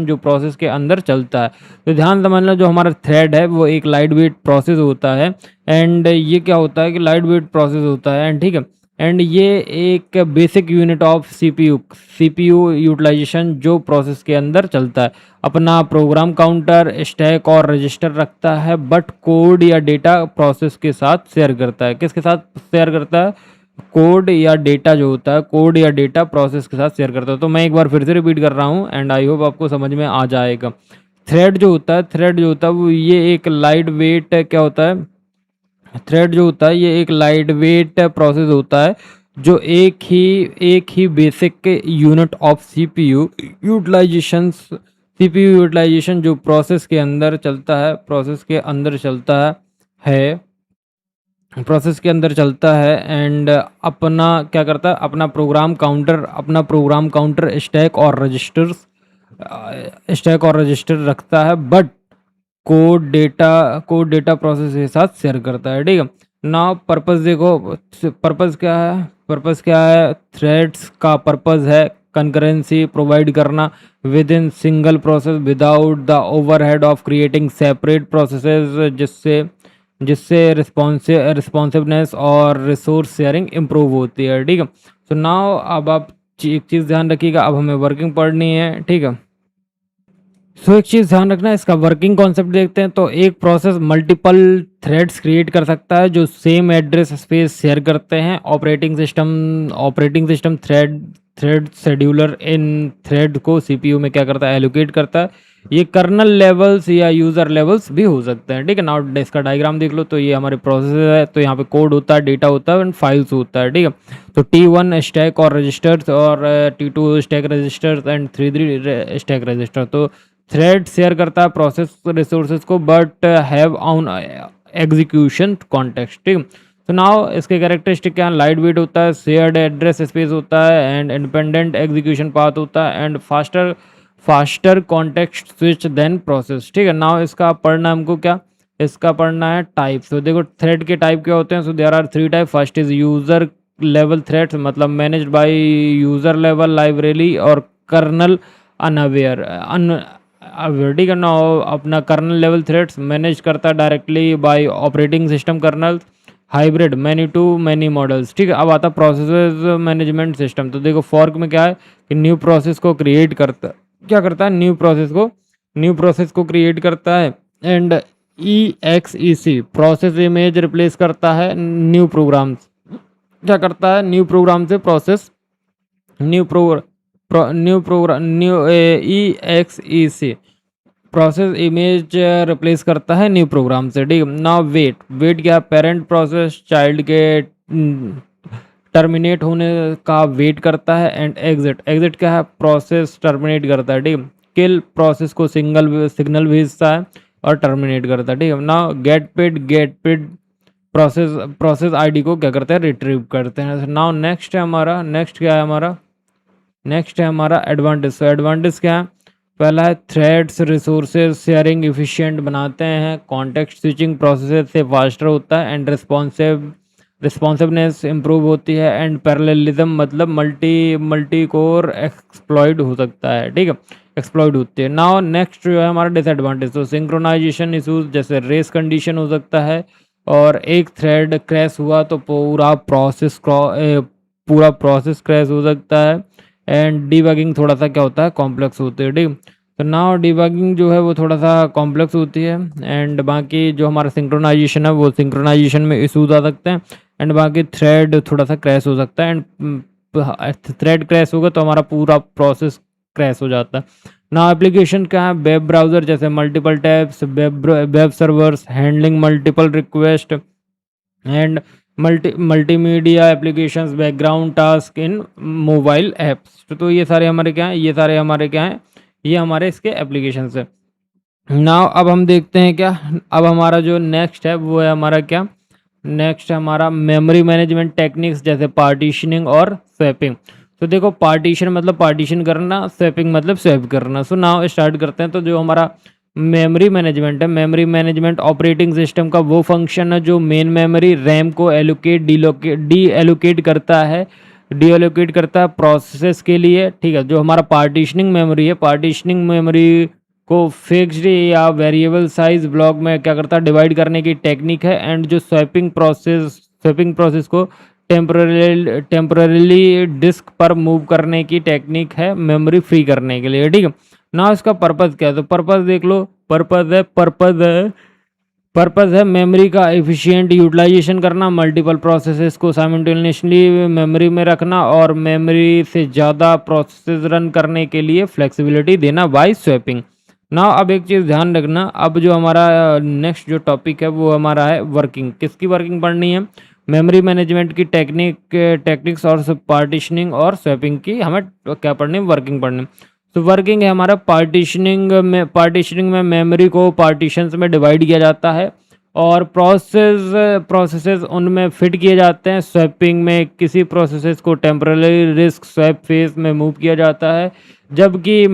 जो प्रोसेस के अंदर चलता है। तो ध्यान समझना, जो हमारा थ्रेड है वो एक लाइट वेट प्रोसेस होता है। एंड ये क्या होता है कि लाइट वेट प्रोसेस होता है, एंड ठीक है। एंड ये एक basic unit of CPU utilization जो प्रोसेस के अंदर चलता है, अपना प्रोग्राम काउंटर, स्टैक और रजिस्टर रखता है, बट कोड या डेटा प्रोसेस के साथ शेयर करता है। किसके साथ शेयर करता है, कोड या डेटा जो होता है, कोड या डेटा प्रोसेस के साथ शेयर करता है। तो मैं एक बार फिर से रिपीट कर रहा हूँ, एंड आई होप आपको समझ में आ जाएगा। थ्रेड जो होता है वो ये एक लाइट वेट क्या होता है, थ्रेड जो होता है ये एक लाइट वेट प्रोसेस होता है, जो एक ही basic unit of CPU utilization जो प्रोसेस के अंदर चलता है, है, प्रोसेस के अंदर चलता है एंड अपना क्या करता है, अपना प्रोग्राम काउंटर स्टैक और रजिस्टर रखता है, बट कोड डेटा प्रोसेस के साथ शेयर करता है। ठीक है, ना पर्पस देखो, पर्पस क्या है, थ्रेड्स का पर्पस है कंकरेंसी प्रोवाइड करना with in single process without the overhead of creating separate processes, जिससे जिससे रिस्पॉन्सिवनेस और रिसोर्स शेयरिंग इम्प्रूव होती है। ठीक है, तो नाउ अब आप एक चीज़ ध्यान रखिएगा, अब हमें वर्किंग पढ़नी है। ठीक है, सो एक चीज़ ध्यान रखना, इसका वर्किंग कॉन्सेप्ट देखते हैं। तो एक प्रोसेस मल्टीपल थ्रेड्स क्रिएट कर सकता है जो सेम एड्रेस स्पेस शेयर करते हैं। ऑपरेटिंग सिस्टम थ्रेड शेड्यूलर इन थ्रेड को सीपीयू में क्या करता है, एलोकेट करता है। ये कर्नल लेवल्स या यूज़र लेवल्स भी हो सकते हैं। ठीक है, नाउ इसका डायग्राम देख लो। तो ये हमारे प्रोसेस है, तो यहाँ पे कोड होता है, डेटा होता है एंड फाइल्स होता है। ठीक है, तो T1 स्टैक और रजिस्टर्स और T2 stack registers and 3 stack register. तो थ्रेड शेयर करता है प्रोसेस रिसोर्सेज को, but have own execution context. ठीक है, तो नाउ इसके कैरेक्टरिस्टिक क्या है, लाइट वेट होता है, शेयर्ड एड्रेस स्पेस होता है एंड इंडिपेंडेंट एग्जीक्यूशन पाथ होता है and faster context switch then process. ठीक है, नाउ इसका पढ़ना हमको क्या, इसका पढ़ना है टाइप। तो देखो थ्रेड के टाइप क्या होते हैं, so there are 3 type. First is user level threads, मतलब managed by user level library और कर्नल अनअवेयर ठीक है ना। अपना कर्नल लेवल थ्रेड्स मैनेज करता है directly by operating system kernel, hybrid many to many models. ठीक है, अब आता प्रोसेस मैनेजमेंट सिस्टम। तो देखो फॉर्क में क्या है कि न्यू प्रोसेस को क्रिएट करता है, क्या करता है, न्यू प्रोसेस को क्रिएट करता है and EXEC process image replace करता है न्यू प्रोग्राम, क्या करता है, न्यू प्रोग्राम से process new EXEC process image replace करता है न्यू प्रोग्राम से। ठीक है, नाउ वेट क्या है, पेरेंट प्रोसेस चाइल्ड के टर्मिनेट होने का वेट करता है एंड एग्जिट क्या है, प्रोसेस टर्मिनेट करता है। ठीक है, किल प्रोसेस को सिग्नल भेजता है और टर्मिनेट करता है। ठीक है, now get paid process ID को क्या करते हैं, रिट्रीव करते हैं। नाउ नेक्स्ट है हमारा एडवांटेज। तो एडवांटेज क्या है, पहला है थ्रेड्स रिसोर्सेज शेयरिंग इफिशिएंट बनाते हैं, कॉन्टेक्स्ट स्विचिंग प्रोसेस से फास्टर होता है एंड रिस्पॉन्सिवनेस इंप्रूव होती है एंड पैरेललिज्म मतलब मल्टी कोर एक्सप्लॉइड हो सकता है। ठीक है, एक्सप्लॉइड होती है। नाउ नेक्स्ट जो है हमारा डिसएडवांटेज, तो सिंक्रोनाइजेशन इशूज, जैसे रेस कंडीशन हो सकता है और एक थ्रेड क्रैश हुआ तो पूरा प्रोसेस क्रैश हो सकता है एंड डीबगिंग थोड़ा सा क्या होता है, कॉम्प्लेक्स होती है। ठीक, तो नाउ डीबगिंग जो है वो थोड़ा सा कॉम्प्लेक्स होती है एंड बाकी जो हमारा सिंक्रोनाइजेशन है वो सिंक्रोनाइजेशन में इशूज आ सकते हैं एंड बाकी थ्रेड थोड़ा सा क्रैश हो सकता है एंड थ्रेड क्रैश होगा तो हमारा पूरा प्रोसेस क्रैश हो जाता है। ना एप्लीकेशन क्या है, वेब ब्राउज़र जैसे multiple tabs, web servers handling multiple request and multimedia applications, background task in mobile apps. तो ये सारे हमारे क्या हैं, ये हमारे इसके एप्लीकेशंस है। नाउ अब हम देखते हैं क्या, अब हमारा जो नेक्स्ट है वो है हमारा क्या, नेक्स्ट है हमारा मेमोरी मैनेजमेंट टेक्निक्स जैसे पार्टीशनिंग और स्वैपिंग। तो देखो पार्टीशन मतलब पार्टीशन करना, स्वैपिंग मतलब स्वैप करना। सो नाउ स्टार्ट करते हैं। तो जो हमारा मेमोरी मैनेजमेंट है, मेमोरी मैनेजमेंट ऑपरेटिंग सिस्टम का वो फंक्शन है जो मेन मेमोरी रैम को डी एलोकेट करता है प्रोसेस के लिए। ठीक है, जो हमारा पार्टीशनिंग मेमोरी है, पार्टीशनिंग मेमोरी को फिक्स्ड या वेरिएबल साइज ब्लॉक में क्या करता है, डिवाइड करने की टेक्निक है एंड जो स्वैपिंग प्रोसेस को टेम्पररीली डिस्क पर मूव करने की टेक्निक है मेमोरी फ्री करने के लिए। ठीक है, ना इसका पर्पज़ क्या है, तो पर्पज़ देख लो, पर्पज़ है मेमोरी का एफिशिएंट यूटिलाइजेशन करना, मल्टीपल प्रोसेसेस को साइमल्टेनियसली मेमोरी में रखना और मेमोरी से ज़्यादा प्रोसेस रन करने के लिए फ्लेक्सिबिलिटी देना बाय स्वैपिंग। ना अब एक चीज़ ध्यान रखना, अब जो हमारा नेक्स्ट जो टॉपिक है वो हमारा है वर्किंग। किसकी वर्किंग पढ़नी है, मेमोरी मैनेजमेंट की टेक्निक्स और पार्टीशनिंग और स्वैपिंग की हमें क्या पढ़नी है, वर्किंग पढ़नी। तो वर्किंग है हमारा पार्टीशनिंग में मेमोरी को पार्टीशंस में डिवाइड किया जाता है और प्रोसेसेस उनमें फिट किए जाते हैं। स्वैपिंग में किसी प्रोसेसेस को टेम्पररी डिस्क स्वैप फेज में मूव किया जाता है, जबकि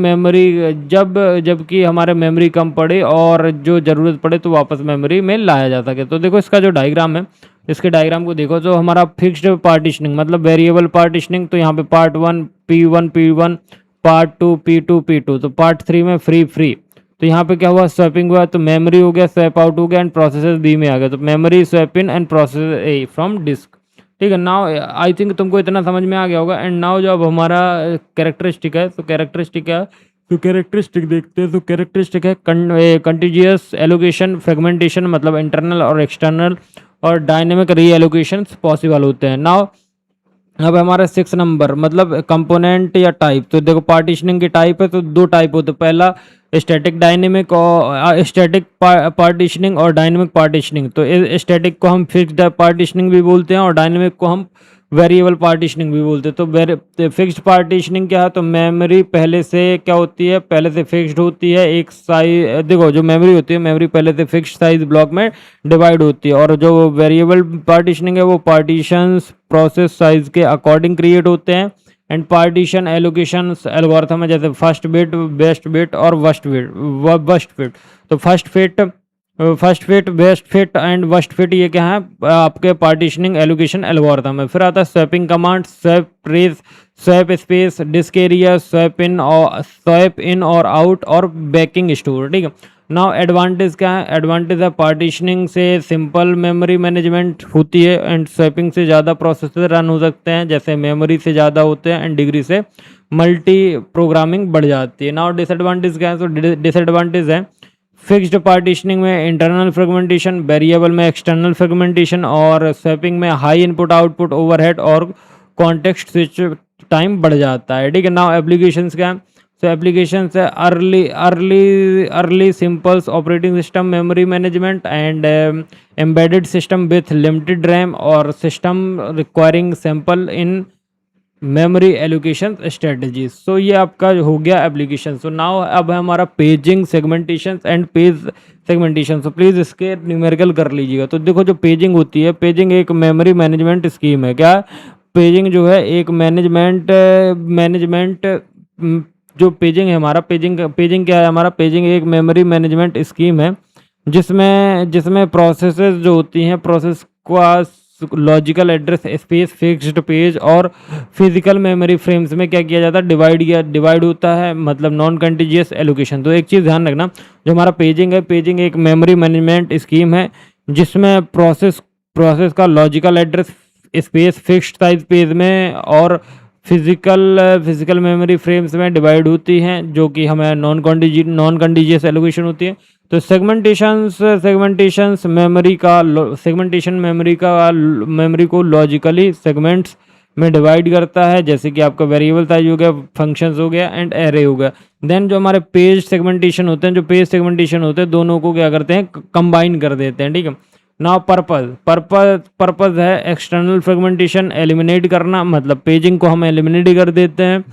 हमारे मेमोरी कम पड़े और जो ज़रूरत पड़े तो वापस मेमोरी में लाया जा सके। तो देखो इसका जो डायग्राम है, इसके डायग्राम को देखो, जो हमारा फिक्स्ड पार्टीशनिंग मतलब वेरिएबल पार्टीशनिंग, तो यहाँ पे पार्ट 1 P1 पार्ट 2 P2 तो पार्ट 3 में फ्री। तो यहाँ पे क्या हुआ, स्वैपिंग हुआ, तो मेमोरी हो गया, स्वैप आउट हो गया एंड प्रोसेसर बी में आ गया, तो memory swap in and processor a from disk. ठीक है, नाउ आई थिंक तुमको इतना समझ में आ गया होगा। एंड नाउ जो अब हमारा कैरेक्टरिस्टिक है, तो कैरेक्टरिस्टिक क्या है, तो कैरेक्टरिस्टिक देखते हैं। तो कैरेक्टरिस्टिक है कंटिन्यूअस एलोकेशन, फ्रेगमेंटेशन मतलब इंटरनल और एक्सटर्नल, और डायनेमिक री एलोकेशन पॉसिबल होते हैं। नाउ अब हमारा 6 नंबर मतलब कंपोनेंट या टाइप। तो देखो पार्टीशनिंग की टाइप है, तो 2 टाइप होते हैं। पहला स्टैटिक डायनेमिक और स्टैटिक पार्टीशनिंग और डायनेमिक पार्टीशनिंग। तो स्टैटिक को हम फिक्स्ड पार्टीशनिंग भी बोलते हैं और डायनेमिक को हम वेरिएबल पार्टीशनिंग भी बोलते हैं। तो फिक्स्ड पार्टीशनिंग क्या है, तो मेमोरी पहले से क्या होती है, पहले से फिक्स्ड होती है। एक साइज देखो, जो मेमोरी होती है, मेमोरी पहले से फिक्स्ड साइज ब्लॉक में डिवाइड होती है, और जो वेरिएबल पार्टीशनिंग है वो पार्टीशंस प्रोसेस साइज के अकॉर्डिंग क्रिएट होते हैं। एंड पार्टीशन एलोकेशन एल्गोरिथम है, जैसे फर्स्ट बिट, बेस्ट बिट और वर्स्ट बिट। तो first fit, best fit and worst fit, ये क्या है आपके पार्टीशनिंग एलोकेशन एल्गोरिथम है। फिर आता है swapping command, swap trace, swap space, disk area, swap in और आउट, और बैकिंग स्टोर। ठीक है, नाउ एडवांटेज क्या है, एडवांटेज है पार्टीशनिंग से सिंपल मेमोरी मैनेजमेंट होती है एंड स्वैपिंग से ज़्यादा प्रोसेसर रन हो सकते हैं, जैसे मेमोरी से ज़्यादा होते हैं एंड डिग्री से मल्टी प्रोग्रामिंग बढ़ जाती है। नाउ डिसएडवांटेज क्या है, तो डिसएडवांटेज है फिक्स्ड पार्टीशनिंग में इंटरनल फ्रेगमेंटेशन, वेरिएबल में एक्सटर्नल फ्रेगमेंटेशन, और स्वैपिंग में हाई इनपुट आउटपुट ओवरहेड और कॉन्टेक्स्ट स्विच टाइम बढ़ जाता है। ठीक है, नाउ एप्लीकेशंस क्या है, तो एप्लीकेशंस है early simples operating system memory management and embedded system with limited RAM, और system requiring sample in memory allocation strategies. So ये आपका हो गया एप्लीकेशन। सो नाउ अब है हमारा paging segmentation and page segmentation. So please इसके न्यूमेरिकल कर लीजिएगा। तो देखो जो पेजिंग होती है, पेजिंग एक मेमोरी मैनेजमेंट स्कीम है। क्या पेजिंग जो है एक मैनेजमेंट जो पेजिंग है हमारा, पेजिंग क्या है हमारा, पेजिंग एक मेमोरी मैनेजमेंट स्कीम है जिसमें प्रोसेसेस जो होती हैं, प्रोसेस का logical address space, fixed page और फिजिकल मेमोरी फ्रेम्स में क्या किया जाता है, डिवाइड होता है, मतलब नॉन कंटिजियस एलोकेशन। तो एक चीज़ ध्यान रखना, जो हमारा पेजिंग है, पेजिंग एक मेमोरी मैनेजमेंट स्कीम है जिसमें प्रोसेस का logical address space fixed size page में और फिजिकल मेमोरी फ्रेम्स में डिवाइड होती हैं, जो कि हमें नॉन कंटिजियस एलोकेशन होती है। तो सेगमेंटेशंस मेमोरी को लॉजिकली सेगमेंट्स में डिवाइड करता है, जैसे कि आपका वेरिएबल साइज हो गया, फंक्शंस हो गया एंड एरे हो गया। देन जो हमारे पेज सेगमेंटेशन होते हैं, दोनों को क्या करते हैं, कंबाइन कर देते हैं। ठीक है, नाउ पर्पज है एक्सटर्नल फ्रेगमेंटेशन एलिमिनेट करना, मतलब पेजिंग को हम एलिमिनेट कर देते हैं,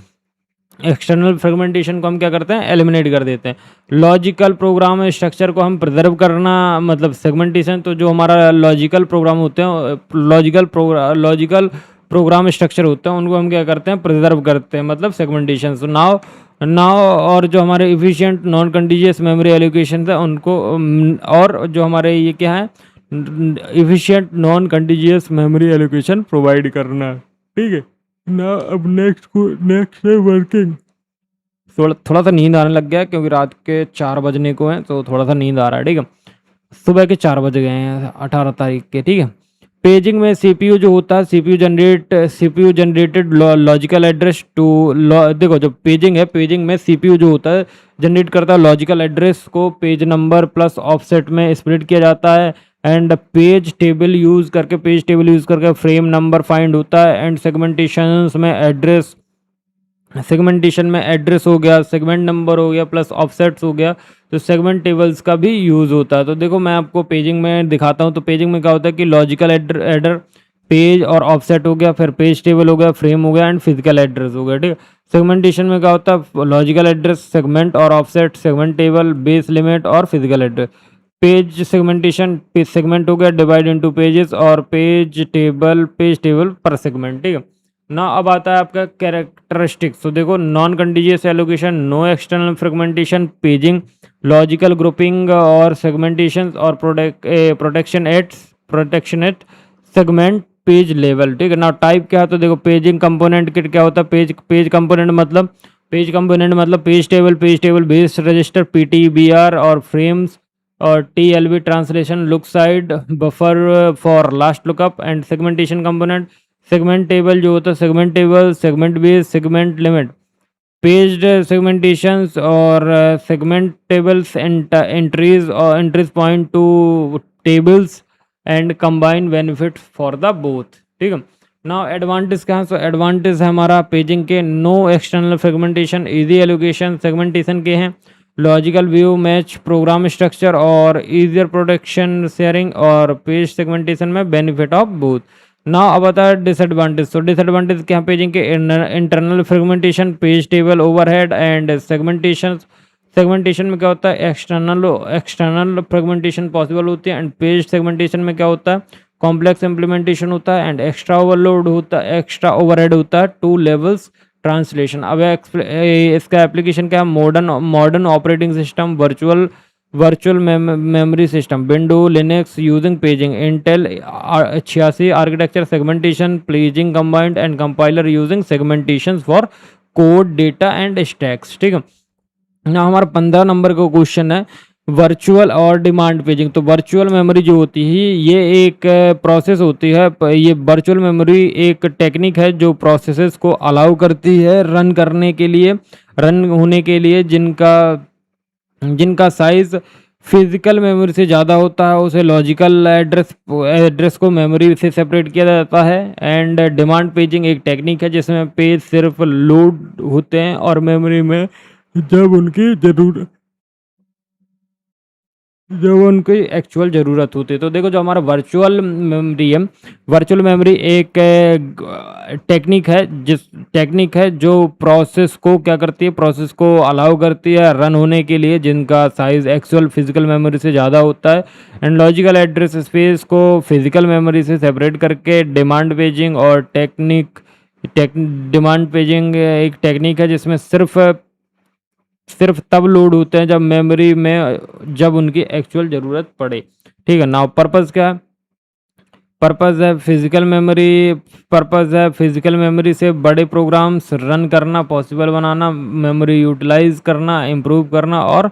एक्सटर्नल फ्रेगमेंटेशन को हम क्या करते हैं, एलिमिनेट कर देते हैं। लॉजिकल प्रोग्राम स्ट्रक्चर को हम प्रिजर्व करना, मतलब सेगमेंटेशन। तो जो हमारा लॉजिकल प्रोग्राम होते हैं, लॉजिकल प्रोग्राम स्ट्रक्चर होते हैं, उनको हम क्या करते हैं, प्रिजर्व करते हैं, मतलब सेगमेंटेशन। तो नाउ और जो हमारे efficient non contiguous memory allocation है उनको, और जो हमारे ये क्या है, efficient non contiguous memory allocation provide करना। ठीक है ना, अब नेक्स्ट है वर्किंग। थोड़ा सा नींद आने लग गया क्योंकि रात के 4 बजने को हैं, तो थोड़ा सा नींद आ रहा है। ठीक है, सुबह के 4 बज गए हैं 18 तारीख के। ठीक है, पेजिंग में सीपीयू जो होता है, CPU generated logical address to, देखो जो पेजिंग है, पेजिंग में सीपीयू जो होता है जनरेट करता है लॉजिकल एड्रेस को पेज नंबर प्लस ऑफसेट में स्प्लिट किया जाता है, एंड पेज टेबल यूज़ करके फ्रेम नंबर फाइंड होता है, एंड सेगमेंटेशन में एड्रेस हो गया, सेगमेंट नंबर हो गया प्लस ऑफसेट्स हो गया, तो सेगमेंट टेबल्स का भी यूज़ होता है। तो देखो मैं आपको पेजिंग में दिखाता हूँ। तो पेजिंग में क्या होता है कि लॉजिकल एडर पेज और ऑफसेट हो गया, फिर पेज टेबल हो गया, फ्रेम हो गया एंड फिजिकल एड्रेस हो गया। ठीक है, सेगमेंटेशन में क्या होता है, लॉजिकल एड्रेस, सेगमेंट और offset, segment table, base limit और physical address. Page segmentation, page segment हो गया, डिवाइड इनटू पेजेस और पेज टेबल पर सेगमेंट, ठीक है ना। अब आता है आपका कैरेक्टरिस्टिक्स। तो देखो, non contiguous allocation, no external fragmentation, paging, logical grouping और सेगमेंटेशन और protection at segment page level, ठीक है ना। टाइप क्या है, तो देखो पेजिंग कंपोनेंट किट क्या होता है, पेज कंपोनेंट मतलब page table based register, PTBR और फ्रेम्स और TLB translation, look side buffer for last lookup and segmentation component. Segment table जो होता है, segment table, segment base, segment limit, paged segmentations और सेगमेंट टेबल्स एंट्रीज और entries point to tables and combine benefit for the both, ठीक है ना। Advantage क्या है, सो एडवांटेज है हमारा पेजिंग के, no external fragmentation, easy allocation segmentation के हैं, logical view match program structure और ईजियर प्रोटेक्शन शेयरिंग और पेज सेगमेंटेशन में बेनिफिट ऑफ बोथ ना। अब आता है डिसएडवांटेज। तो डिसएडवांटेज क्या पेजिंग के, internal fragmentation, page table overhead and segmentation में क्या होता है, एक्सटर्नल फ्रेगमेंटेशन पॉसिबल होती है एंड पेज सेगमेंटेशन में क्या होता है, कॉम्प्लेक्स इम्प्लीमेंटेशन होता है एंड एक्स्ट्रा ओवरलोड होता है, एक्स्ट्रा ओवरहेड होता है, टू लेवल्स ट्रांसलेशन। अब इसका एप्लीकेशन क्या है, modern operating system, virtual memory system, window Linux using paging, Intel 86 architecture, segmentation, paging combined and compiler using segmentation for code data and stacks, ठीक है ना। हमारा 15 नंबर का क्वेश्चन है, वर्चुअल और डिमांड पेजिंग। तो वर्चुअल मेमोरी जो होती है ये एक प्रोसेस होती है, ये वर्चुअल मेमोरी एक टेक्निक है जो प्रोसेसेस को अलाउ करती है रन करने के लिए, रन होने के लिए, जिनका साइज फिजिकल मेमोरी से ज़्यादा होता है, उसे लॉजिकल एड्रेस को मेमोरी से सेपरेट किया जाता है। एंड डिमांड पेजिंग एक टेक्निक है जिसमें पेज सिर्फ लोड होते हैं और मेमोरी में जब उनकी जरूरत जब उनकी एक्चुअल ज़रूरत होती है। तो देखो, जो हमारा वर्चुअल मेमोरी है, वर्चुअल मेमोरी एक टेक्निक है जो प्रोसेस को क्या करती है, प्रोसेस को अलाउ करती है रन होने के लिए जिनका साइज एक्चुअल फिजिकल मेमोरी से ज़्यादा होता है एंड लॉजिकल एड्रेस स्पेस को फिजिकल मेमोरी से सेपरेट करके। डिमांड पेजिंग एक टेक्निक है जिसमें सिर्फ तब लोड होते हैं जब मेमोरी में जब उनकी एक्चुअल ज़रूरत पड़े, ठीक है ना। पर्पज़ क्या है, पर्पज़ है फिजिकल मेमोरी से बड़े प्रोग्राम्स रन करना पॉसिबल बनाना, मेमोरी यूटिलाइज करना, इम्प्रूव करना और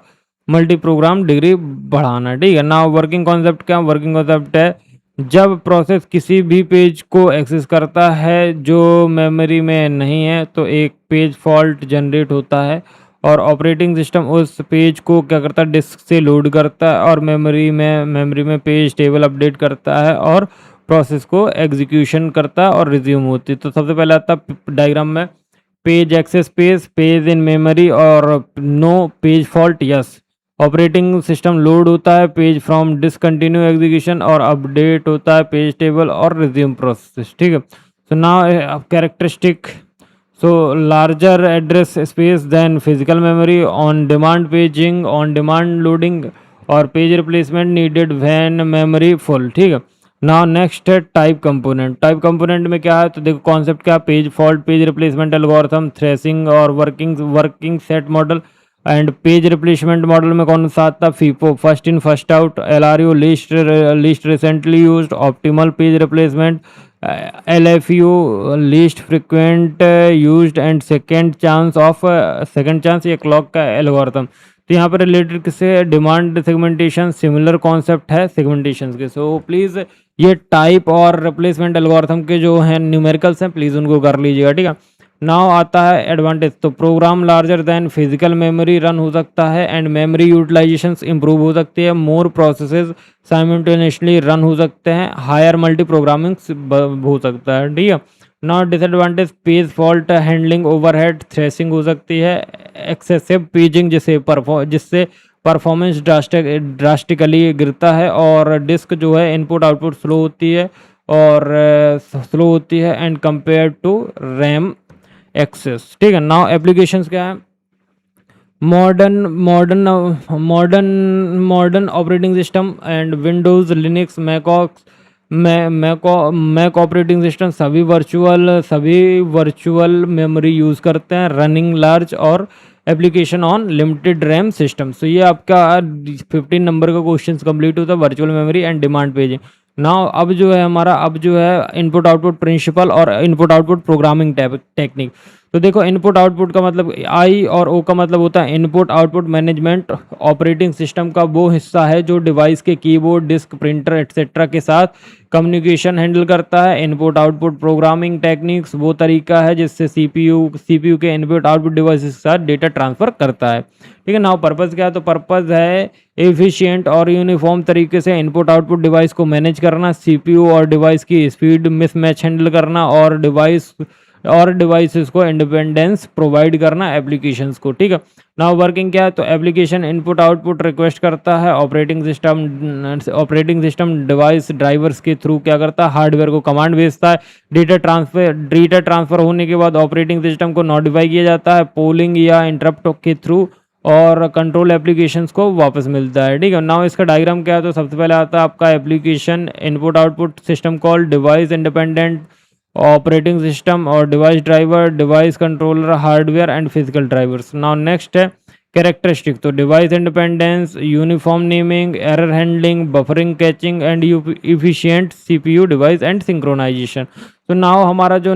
मल्टी प्रोग्राम डिग्री बढ़ाना, ठीक है ना। वर्किंग कॉन्सेप्ट क्या, वर्किंग कॉन्सेप्ट है जब प्रोसेस किसी भी पेज को एक्सेस करता है जो मेमोरी में नहीं है तो एक पेज फॉल्ट जनरेट होता है और ऑपरेटिंग सिस्टम उस पेज को क्या करता है, डिस्क से लोड करता है और मेमोरी में पेज टेबल अपडेट करता है और प्रोसेस को एग्जीक्यूशन करता है और रिज्यूम होती है। तो सबसे पहले आता है डायग्राम में page access page in memory और no page fault yes. Operating system load होता है पेज फ्रॉम डिसकंटिन्यू एग्जीक्यूशन और अपडेट होता है पेज टेबल और रिज्यूम प्रोसेस, ठीक है। So now characteristic, so larger address space than physical memory, on demand paging, on demand loading और page replacement needed when memory full, ठीक है। Now next है टाइप कंपोनेंट में क्या है, तो देखो कॉन्सेप्ट क्या है, page fault, page replacement algorithm, thrashing और working set model and page replacement model में कौन सा आता है, FIFO, first in first out, LRU, list recently used, optimal page replacement, LFU, least frequent used and second chance ये clock का algorithm. तो यहाँ पर रिलेटेड किससे, डिमांड सेगमेंटेशन, सिमिलर कॉन्सेप्ट है सेगमेंटेशन के। सो प्लीज़ ये टाइप और रिप्लेसमेंट एल्गोरिथम के जो हैं न्यूमेरिकल्स हैं प्लीज़ उनको कर लीजिएगा, ठीक है। नाउ आता है एडवांटेज। तो program larger than physical memory run हो सकता है एंड मेमोरी यूटिलाइजेशन इंप्रूव हो सकती है, मोर प्रोसेसेस साइमल्टेनियसली रन हो सकते हैं, हायर मल्टी प्रोग्रामिंग हो सकता है, ठीक है। Not disadvantage, page fault handling, overhead threshing हो सकती है, एक्सेसिव पेजिंग जिससे परफॉर्मेंस ड्रास्टिकली गिरता है और डिस्क जो है इनपुट आउटपुट स्लो होती है and compare to RAM access, ठीक है। नाउ एप्लीकेशंस क्या है, modern modern modern modern operating system and Windows, Linux, Mac operating system सभी वर्चुअल मेमोरी यूज़ करते हैं, रनिंग लार्ज और application on limited RAM system. So ये आपका 15 नंबर का क्वेश्चन कंप्लीट होता है, virtual memory and demand paging. Now अब जो है इनपुट आउटपुट प्रिंसिपल और इनपुट आउटपुट प्रोग्रामिंग टेक्निक। तो देखो, इनपुट आउटपुट का मतलब आई और ओ का मतलब होता है input output management. Operating system का वो हिस्सा है जो डिवाइस के कीबोर्ड, डिस्क, प्रिंटर एक्सेट्रा के साथ कम्युनिकेशन हैंडल करता है। इनपुट आउटपुट प्रोग्रामिंग टेक्निक्स वो तरीका है जिससे सीपीयू के इनपुट आउटपुट डिवाइस के साथ डेटा ट्रांसफर करता है। ठीक है। नाउ पर्पज़ क्या है? तो पर्पज़ है एफिशिएंट और यूनिफॉर्म तरीके से इनपुट आउटपुट डिवाइस को मैनेज करना, सीपीयू और डिवाइस की स्पीड मिसमैच हैंडल करना और डिवाइसेस को इंडिपेंडेंस प्रोवाइड करना एप्लीकेशंस को। ठीक है। नाउ वर्किंग क्या है? तो एप्लीकेशन इनपुट आउटपुट रिक्वेस्ट करता है, ऑपरेटिंग सिस्टम डिवाइस ड्राइवर्स के थ्रू क्या करता है? हार्डवेयर को कमांड भेजता है। डेटा ट्रांसफर होने के बाद ऑपरेटिंग सिस्टम को नोटिफाई किया जाता है पोलिंग या इंटरप्ट के थ्रू, और कंट्रोल एप्लीकेशंस को वापस मिलता है। ठीक है। नाउ इसका डायग्राम क्या है? तो सबसे पहले आता है आपका application input output system call device independent operating system और device driver, device controller, hardware and physical drivers. Now next है कैरेक्टरिस्टिक। तो device independence, uniform naming, error handling, buffering, caching and efficient CPU device and synchronization. तो now हमारा जो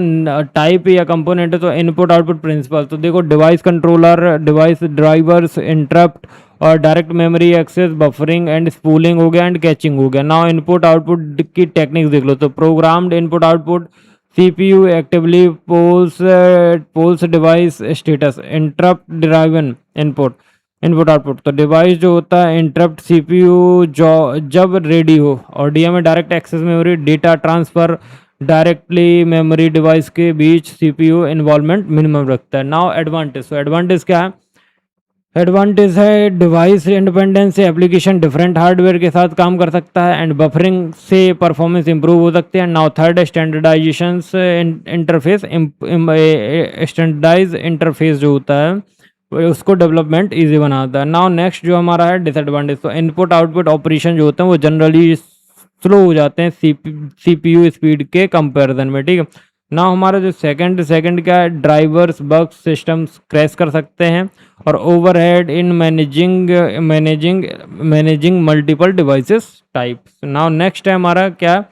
type या component है, तो input output principle. तो देखो, device controller, device drivers, interrupt और direct memory access, buffering and spooling हो गया एंड कैचिंग हो गया। नाउ इनपुट आउटपुट की टेक्निक देख लो। तो programmed input output, CPU actively polls device status, interrupt driven input output. तो डिवाइस जो होता है इंटरप्ट सीपीयू जो जब रेडी हो, और DMA direct access memory, data transfer directly memory device के बीच सीपीयू इन्वॉल्वमेंट मिनिमम रखता है। Now advantage. तो एडवांटेज क्या है? एडवांटेज है डिवाइस इंडिपेंडेंस से एप्लीकेशन डिफरेंट हार्डवेयर के साथ काम कर सकता है एंड बफरिंग से परफॉर्मेंस इंप्रूव हो सकती है। नाउ थर्ड है स्टैंडर्डाइजेशन इंटरफेस। स्टैंडर्डाइज इंटरफेस जो होता है उसको डेवलपमेंट इजी बनाता है। नाउ नेक्स्ट जो हमारा है डिसएडवांटेज। तो इनपुट आउटपुट ऑपरेशन जो होते हैं वो जनरली स्लो हो जाते हैं सीपीयू स्पीड के कंपैरिजन में। ठीक है। ना हमारा जो सेकंड क्या है? ड्राइवर्स बग्स सिस्टम्स क्रैश कर सकते हैं और overhead in managing multiple devices types. Now next है हमारा क्या?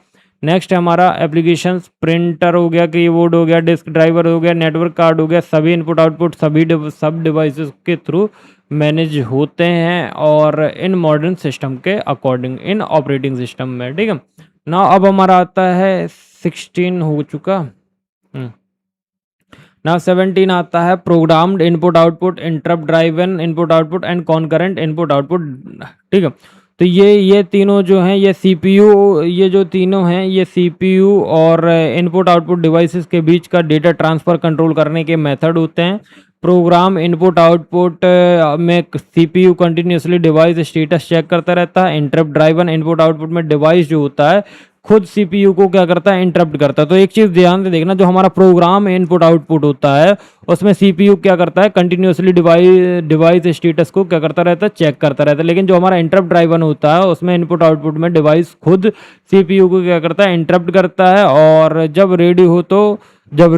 नेक्स्ट है हमारा एप्लीकेशन। प्रिंटर हो गया, कीबोर्ड हो गया, डिस्क ड्राइवर हो गया, नेटवर्क कार्ड हो गया, सभी इनपुट आउटपुट सब डिवाइसेस के थ्रू मैनेज होते हैं और इन मॉडर्न सिस्टम के अकॉर्डिंग इन ऑपरेटिंग सिस्टम में। ठीक है। ना अब हमारा आता है 16 हो चुका। ना 17 आता है programmed input output, interrupt driven input output and concurrent input output. ठीक है। तो ये तीनों जो हैं ये सीपीयू, ये जो तीनों हैं ये सीपीयू और इनपुट आउटपुट डिवाइसेस के बीच का डेटा ट्रांसफ़र कंट्रोल करने के मेथड होते हैं। प्रोग्राम इनपुट आउटपुट में CPU continuously device status check करता रहता है। इंटरप्ट ड्राइवन इनपुट आउटपुट में डिवाइस जो होता है खुद सीपीयू को क्या करता है? इंटरप्ट करता है। तो एक चीज़ ध्यान से देखना, जो हमारा प्रोग्राम इनपुट आउटपुट होता है उसमें सीपीयू क्या करता है? कंटिन्यूसली डिवाइस स्टेटस को क्या करता रहता है? चेक करता रहता है। लेकिन जो हमारा इंटरप्ट ड्राइवन होता है उसमें इनपुट आउटपुट में डिवाइस खुद सीपीयू को क्या करता है? इंटरप्ट करता है, और जब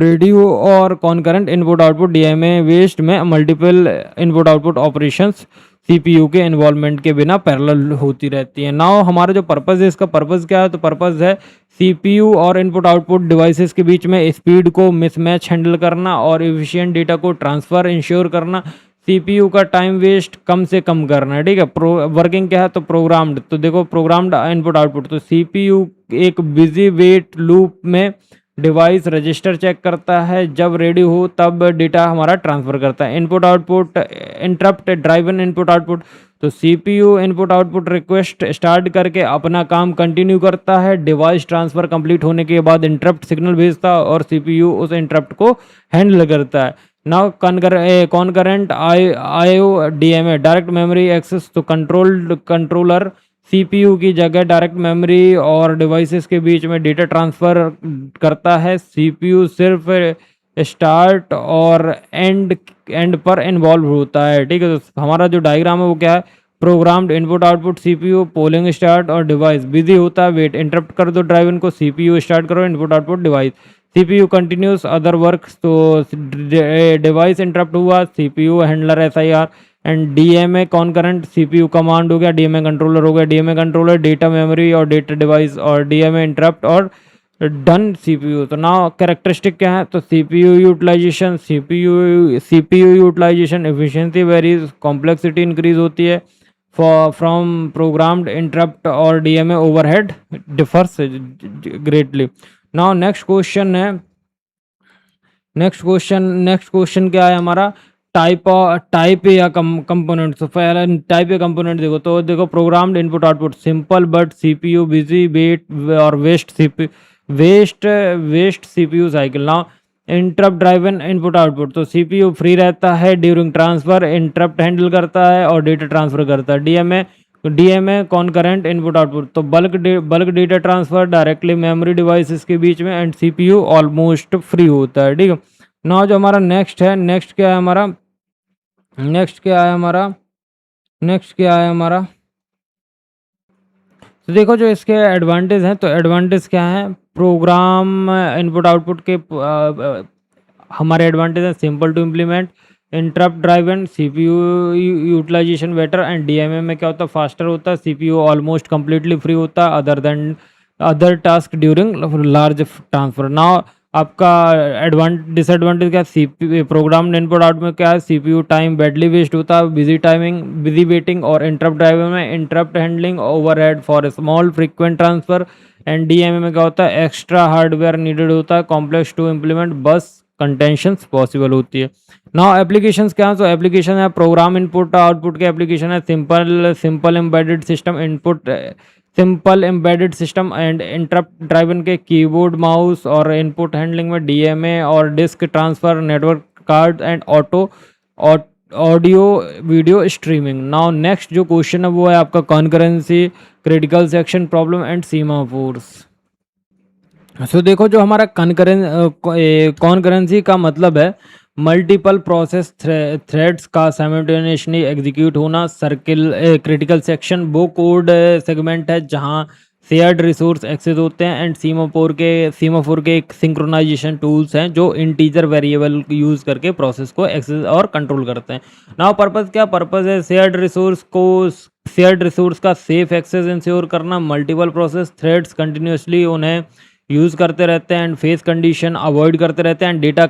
रेडी हो और कॉन्करेंट इनपुट आउटपुट डीएमए वेस्ट में multiple input output operations CPU के इन्वॉल्वमेंट के बिना पैरेलल होती रहती है। नाउ हमारा जो पर्पज़ है, इसका पर्पज़ क्या है? तो पर्पज़ है सीपीयू और इनपुट आउटपुट डिवाइसेस के बीच में स्पीड को मिसमैच हैंडल करना और एफिशिएंट डेटा को ट्रांसफ़र इंश्योर करना, सीपीयू का टाइम वेस्ट कम से कम करना। ठीक है। वर्किंग क्या है? तो प्रोग्राम्ड। तो देखो, प्रोग्राम्ड इनपुट आउटपुट। तो सीपीयू एक बिजी वेट लूप में डिवाइस रजिस्टर चेक करता है, जब रेडी हो तब डेटा हमारा ट्रांसफ़र करता है। Input output interrupt driven input output. तो CPU input output request start करके अपना काम कंटिन्यू करता है, डिवाइस ट्रांसफ़र कंप्लीट होने के बाद इंटरप्ट सिग्नल भेजता है और सीपीयू उस इंटरप्ट को हैंडल करता है। Now concurrent IO DMA direct memory access. तो कंट्रोलर सीपीयू की जगह डायरेक्ट मेमोरी और डिवाइसेस के बीच में डेटा ट्रांसफ़र करता है। सीपीयू सिर्फ स्टार्ट और एंड पर इन्वॉल्व होता है। ठीक है, तो हमारा जो डायग्राम है वो क्या है, programmed input output CPU, polling start और डिवाइस बिजी होता है, वेट इंटरप्ट कर दो ड्राइव इनको, सीपीयू स्टार्ट करो, input output device, CPU continuous other work, तो डिवाइस इंटरप्ट हुआ, CPU handler SIR, and DMA concurrent, CPU command हो गया, डीएमए कंट्रोलर हो गया, डीएमए कंट्रोलर डेटा मेमोरी और डेटा डिवाइस, और डीएमए इंटरप्ट और डन सीपीयू। तो नाउ कैरेक्टरिस्टिक क्या है, तो CPU utilisation, CPU utilisation efficiency varies, complexity increase होती है, फ्रॉम प्रोग्राम्ड इंटरप्ट और DMA overhead differs greatly. Now next question है, नेक्स्ट क्वेश्चन क्या है हमारा, टाइप या कंपोनेंट। तो पहला टाइप या कंपोनेंट देखो, तो देखो programmed input output simple but CPU busy, wait और waste CPU cycle. Now interrupt driven input output, तो सीपीयू फ्री रहता है ड्यूरिंग ट्रांसफर, इंटरप्ट हैंडल करता है और डेटा ट्रांसफर करता है। डीएमए कॉन्करेंट इनपुट आउटपुट, तो bulk data transfer directly memory devices के बीच में, एंड सीपीयू ऑलमोस्ट फ्री होता है। ठीक है, नाउ जो हमारा नेक्स्ट है, नेक्स्ट क्या है हमारा, तो देखो जो इसके एडवांटेज हैं, तो एडवांटेज क्या है, प्रोग्राम इनपुट आउटपुट के हमारे एडवांटेज हैं, simple to implement, interrupt driven, CPU utilisation better, and DMA में क्या होता है, फास्टर होता है, सीपीयू ऑलमोस्ट कंप्लीटली फ्री होता है other task during large transfer. Now आपका डिसएडवांटेज क्या है, प्रोग्राम इनपुट आउट में क्या है, सीपीयू टाइम बैडली वेस्ट होता है, बिजी वेटिंग, और इंटरप्ट ड्राइवर में interrupt handling overhead for small frequent transfer, and DMA में क्या होता है, एक्स्ट्रा हार्डवेयर नीडेड होता है, कॉम्प्लेक्स टू इम्प्लीमेंट, बस कंटेंशंस पॉसिबल होती है। नाउ एप्लीकेशंस क्या है, तो एप्लीकेशन है प्रोग्राम इनपुट आउटपुट के एप्लीकेशन है, simple embedded system input, simple embedded system and interrupt driven के कीबोर्ड माउस, और इनपुट हैंडलिंग में डीएमए और disc transfer, network card and audio video streaming. Now next जो क्वेश्चन है वो है आपका concurrency, critical section problem and semaphores. So देखो जो हमारा कॉन्करेंसी का मतलब है मल्टीपल प्रोसेस थ्रेड्स का साइमल्टेनियसली एग्जीक्यूट होना, क्रिटिकल सेक्शन वो कोड सेगमेंट है जहां शेयर्ड रिसोर्स एक्सेस होते हैं, एंड सीमाफोर के एक सिंक्रोनाइजेशन टूल्स हैं जो इंटीजर वेरिएबल यूज करके प्रोसेस को एक्सेस और कंट्रोल करते हैं। नाउ पर्पस है शेयर्ड रिसोर्स का सेफ एक्सेस इंश्योर करना, मल्टीपल प्रोसेस थ्रेड्स कंटिन्यूसली उन्हें यूज़ करते रहते हैं, एंड फेस कंडीशन अवॉइड करते रहते हैं, एंड डेटा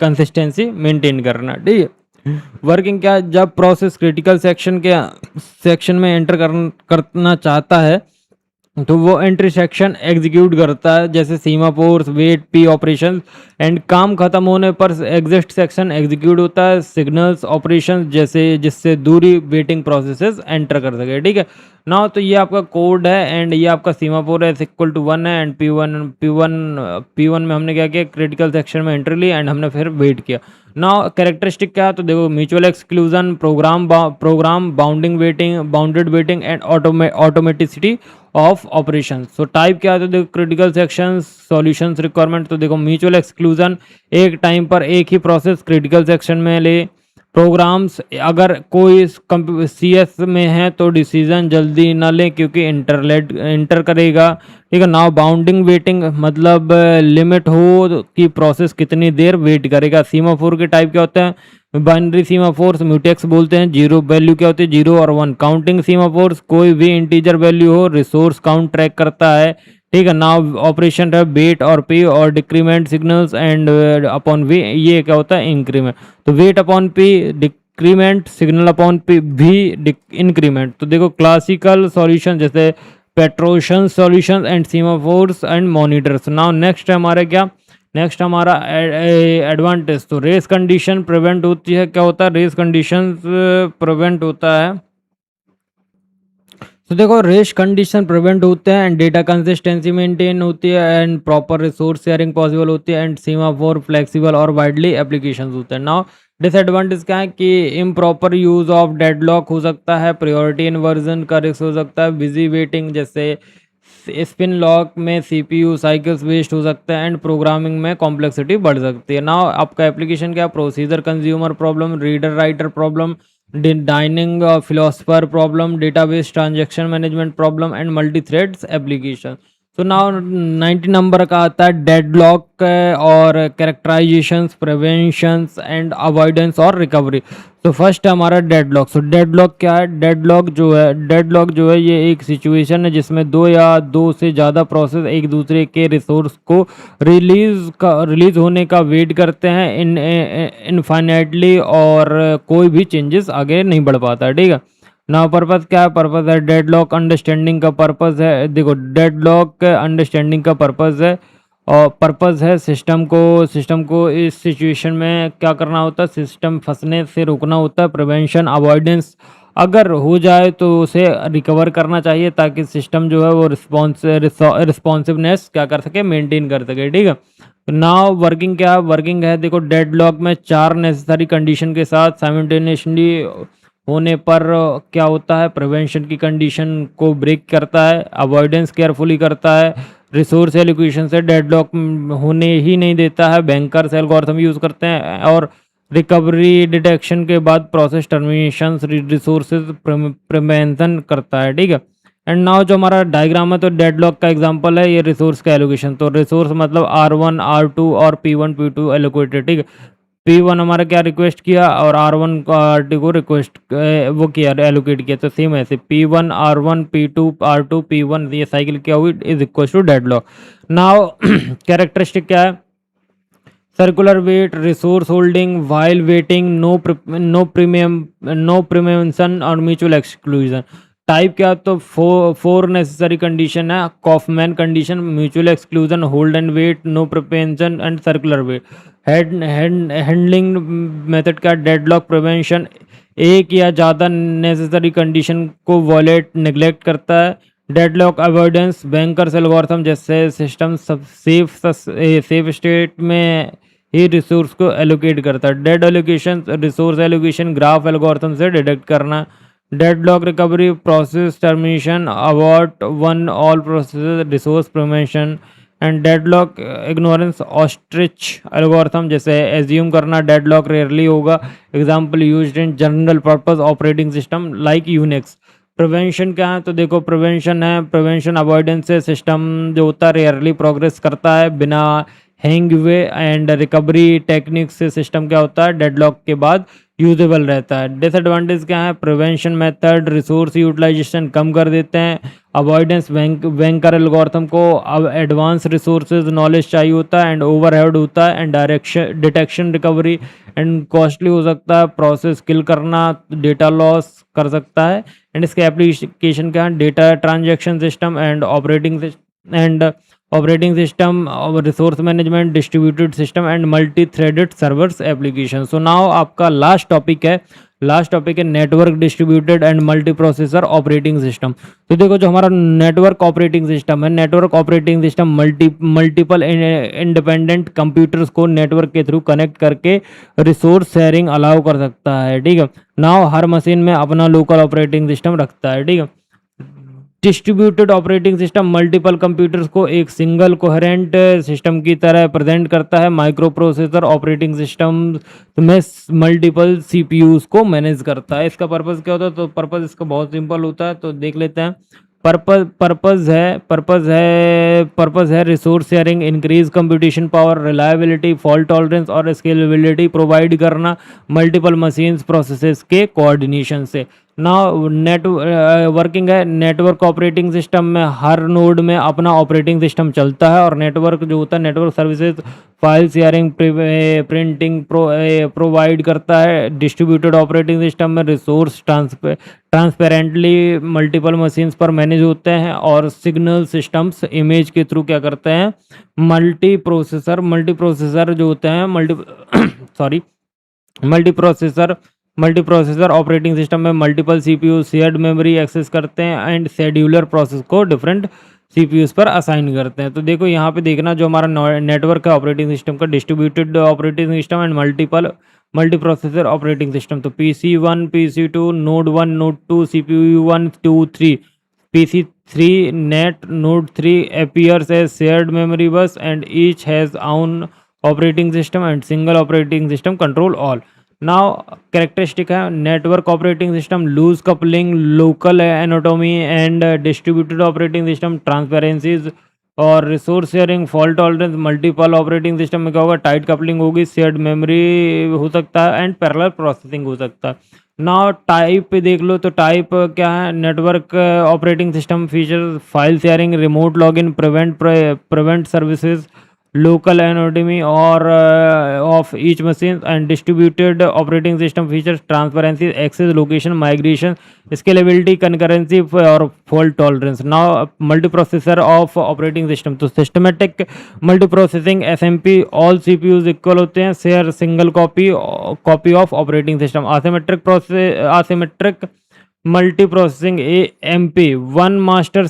कंसिस्टेंसी मेंटेन करना। ठीक है, वर्किंग क्या, जब प्रोसेस क्रिटिकल सेक्शन में एंटर करना चाहता है तो वो एंट्री सेक्शन एग्जीक्यूट करता है, जैसे सीमाफोर्स, वेट, पी ऑपरेशन, एंड काम खत्म होने पर एग्जिट सेक्शन एग्जीक्यूट होता है, सिग्नल्स ऑपरेशन जैसे जिससे दूरी वेटिंग प्रोसेसेस एंटर कर सके। ठीक है, नाउ तो ये आपका कोड है, एंड ये आपका सीमाफोर है इक्वल टू 1 है, एंड P1 में हमने क्या किया, क्रिटिकल सेक्शन में एंट्री ली, एंड हमने फिर वेट किया। नाउ कैरेक्टरिस्टिक क्या है, तो देखो mutual exclusion, program bounded waiting and atomicity of operation. So type क्या है, तो देखो क्रिटिकल सेक्शन सॉल्यूशंस रिक्वायरमेंट, तो देखो म्यूचुअल एक्सक्लूजन, एक टाइम पर एक ही प्रोसेस क्रिटिकल सेक्शन में ले, प्रोग्राम्स अगर कोई CS में है तो डिसीजन जल्दी ना लें क्योंकि इंटर करेगा। ठीक है, नाउ बाउंडिंग वेटिंग मतलब लिमिट हो कि प्रोसेस कितनी देर वेट करेगा। सीमाफोर के टाइप क्या होता है, बाइनरी सीमाफोर्स म्यूटेक्स बोलते हैं, जीरो वैल्यू क्या होती है, 0 और 1। काउंटिंग सीमाफोर्स कोई भी इंटीजर वैल्यू हो, रिसोर्स काउंट ट्रैक करता है। ठीक है, नाउ ऑपरेशन है वेट और पी और decrement signals and upon V, ये क्या होता है इंक्रीमेंट। तो wait upon P decrement, signal upon P भी इंक्रीमेंट। तो देखो क्लासिकल सॉल्यूशन जैसे Peterson solution and semaphores and monitors. Now next है हमारे क्या, नेक्स्ट हमारा एडवांटेज, तो रेस कंडीशन प्रिवेंट होती है। क्या होता है, रेस कंडीशन प्रिवेंट होता है। तो देखो रेस कंडीशन प्रिवेंट होते हैं, एंड डेटा कंसिस्टेंसी मेंटेन होती है, and proper resource sharing possible होती है, एंड सीमाफोर फ्लेक्सिबल और वाइडली एप्लीकेशंस होते हैं। नाउ डिसएडवांटेज क्या है कि इम्प्रॉपर यूज ऑफ डेडलॉक हो सकता है, प्रायोरिटी इन्वर्जन का रिस्क हो सकता है, बिजी वेटिंग जैसे स्पिन लॉक में सीपीयू साइकिल्स वेस्ट हो सकता है एंड प्रोग्रामिंग में कॉम्प्लेक्सिटी बढ़ सकती है। नाउ आपका एप्लीकेशन क्या, procedure consumer problem, reader writer problem, dining philosopher problem, database transaction management problem and multi threads application. तो नाउ 90 नंबर का आता है डेडलॉक और कैरेक्टराइजेशंस, प्रिवेंशंस एंड अवॉइडेंस और रिकवरी। तो फर्स्ट है हमारा डेडलॉक। सो डेडलॉक क्या है? डेडलॉक जो है ये एक सिचुएशन है जिसमें दो या दो से ज़्यादा प्रोसेस एक दूसरे के रिसोर्स को रिलीज होने का वेट करते हैं इनफाइनाइटली और कोई भी चेंजेस आगे नहीं बढ़ पाता है। ठीक है। ना पर्पस क्या है? पर्पस है डेडलॉक अंडरस्टैंडिंग का पर्पस है। देखो डेडलॉक अंडरस्टैंडिंग का पर्पस है और पर्पस है सिस्टम को इस सिचुएशन में क्या करना होता है, सिस्टम फंसने से रोकना होता है। प्रिवेंशन अवॉइडेंस, अगर हो जाए तो उसे रिकवर करना चाहिए ताकि सिस्टम जो है वो रिस्पॉन्सिवनेस क्या कर सके, मेंटेन कर सके। ठीक है। नाउ वर्किंग क्या है? वर्किंग है, देखो डेडलॉक में 4 नेसेसरी कंडीशन के साथ साइमल्टेनियसली होने पर क्या होता है, प्रिवेंशन की कंडीशन को ब्रेक करता है, अवॉइडेंस केयरफुली करता है, रिसोर्स एलोकेशन से डेडलॉक होने ही नहीं देता है, बैंकर्स एल्गोरिथम यूज़ करते हैं, और रिकवरी डिटेक्शन के बाद प्रोसेस टर्मिनेशन रिसोर्सेज प्रिवेंशन करता है। ठीक है। एंड नाउ जो हमारा डायग्राम है, तो डेडलॉक का एग्जांपल है ये रिसोर्स का एलोकेशन। तो रिसोर्स मतलब R1 R2 और P1 P2 एलोकेटेड। ठीक है। P1 हमारा क्या रिक्वेस्ट किया और R1 को R2 को रिक्वेस्ट वो किया, एलोकेट किया। तो सेम ऐसे P1 R1 P2 R2 P1 ये साइकिल क्या हुई, is equal to deadlock. Now characteristic क्या है? Circular wait, resource holding, while waiting, no preemption और म्यूचुअल एक्सक्लूजन। टाइप क्या? तो फोर नेसेसरी कंडीशन है, Coffman condition, mutual exclusion, hold and wait, no preemption and circular wait. Handling method का deadlock prevention, एक या ज़्यादा नेसेसरी कंडीशन को violate neglect करता है। डेडलॉक अवॉइडेंस, बैंकर्स एल्गोरिथम जैसे सिस्टम सब सेफ स्टेट में ही रिसोर्स को एलोकेट करता है। Dead allocation, resource allocation graph algorithm से डिटेक्ट करना। Deadlock recovery, process termination, avoid one all process, resource prevention. And deadlock ignorance, ostrich algorithm जैसे एज्यूम करना डेडलॉक रेयरली होगा, example used in general purpose operating system like Unix. Prevention क्या है? तो देखो prevention है, प्रिवेंशन अवॉइडेंस से system जो होता है रेयरली प्रोग्रेस करता है बिना हैंग हुए, एंड रिकवरी टेक्निक से सिस्टम क्या होता है डेडलॉक के बाद यूजेबल रहता है। डिसएडवांटेज क्या है? प्रिवेंशन मेथड रिसोर्स यूटिलाइजेशन कम कर देते हैं, अवॉइडेंस बैंकर एल्गोरिथम को अब एडवांस रिसोर्सेज नॉलेज चाहिए होता है एंड ओवरहेड होता है, and direction detection recovery and costly हो सकता है, प्रोसेस किल करना, डेटा लॉस कर सकता है। एंड इसके एप्लीकेशन क्या है? Data transaction system and operating system, resource management, distributed system and multi threaded servers application. So now आपका लास्ट टॉपिक है network distributed and multi processor operating system. तो देखो जो हमारा नेटवर्क ऑपरेटिंग सिस्टम है, network operating system multiple independent computers को network के through connect करके रिसोर्स शेयरिंग अलाउ कर सकता है। ठीक है। नाउ हर मशीन में अपना लोकल ऑपरेटिंग सिस्टम रखता है। ठीक है। Distributed operating system multiple computers को एक सिंगल कोहेरेंट सिस्टम की तरह प्रेजेंट करता है। माइक्रो प्रोसेसर ऑपरेटिंग सिस्टम में मल्टीपल सीपीयूज को मैनेज करता है। इसका पर्पस क्या होता है? तो पर्पस इसका बहुत सिंपल होता है, तो देख लेते हैं। पर्पस है resource sharing, increase computation power, reliability, fault tolerance और स्केलेबिलिटी प्रोवाइड करना मल्टीपल मशीन्स प्रोसेसेस के कोऑर्डिनेशन से। ना वर्किंग है, नेटवर्क ऑपरेटिंग सिस्टम में हर नोड में अपना ऑपरेटिंग सिस्टम चलता है, और नेटवर्क जो होता है network services file sharing printing provide करता है। डिस्ट्रीब्यूटेड ऑपरेटिंग सिस्टम में रिसोर्स ट्रांसपेरेंटली मल्टीपल मशीन्स पर मैनेज होते हैं, और सिग्नल सिस्टम्स इमेज के थ्रू क्या करते हैं, मल्टी प्रोसेसर जो होते हैं मल्टी प्रोसेसर ऑपरेटिंग सिस्टम में multiple CPU shared memory access करते हैं एंड शेड्यूलर प्रोसेस को डिफरेंट सीपीयूज पर असाइन करते हैं। तो देखो यहाँ पे देखना जो हमारा नेटवर्क है ऑपरेटिंग सिस्टम का, distributed operating system and multi processor operating system. तो PC1 PC2 node 1 node 2 CPU 1 2 3 PC3 net node 3 appears as shared memory bus and each has own operating system and single operating system control all. Now characteristic है network operating system, loose coupling, local anatomy and distributed operating system, transparencies और resource sharing, fault tolerance, multiple operating system में क्या होगा, tight coupling होगी, shared memory हो सकता है and parallel processing हो सकता है। नाउ टाइप पे देख लो तो टाइप क्या है, network operating system feature, file sharing, remote login, prevent services, local anatomy or of each machine and distributed operating system features, transparency, access, location, migration, scalability, concurrency और fault tolerance. Now multiprocessor of operating system, तो systematic multiprocessing SMP, all CPUs equal होते हैं, share single copy of operating system. Asymmetric multiprocessing AMP, one master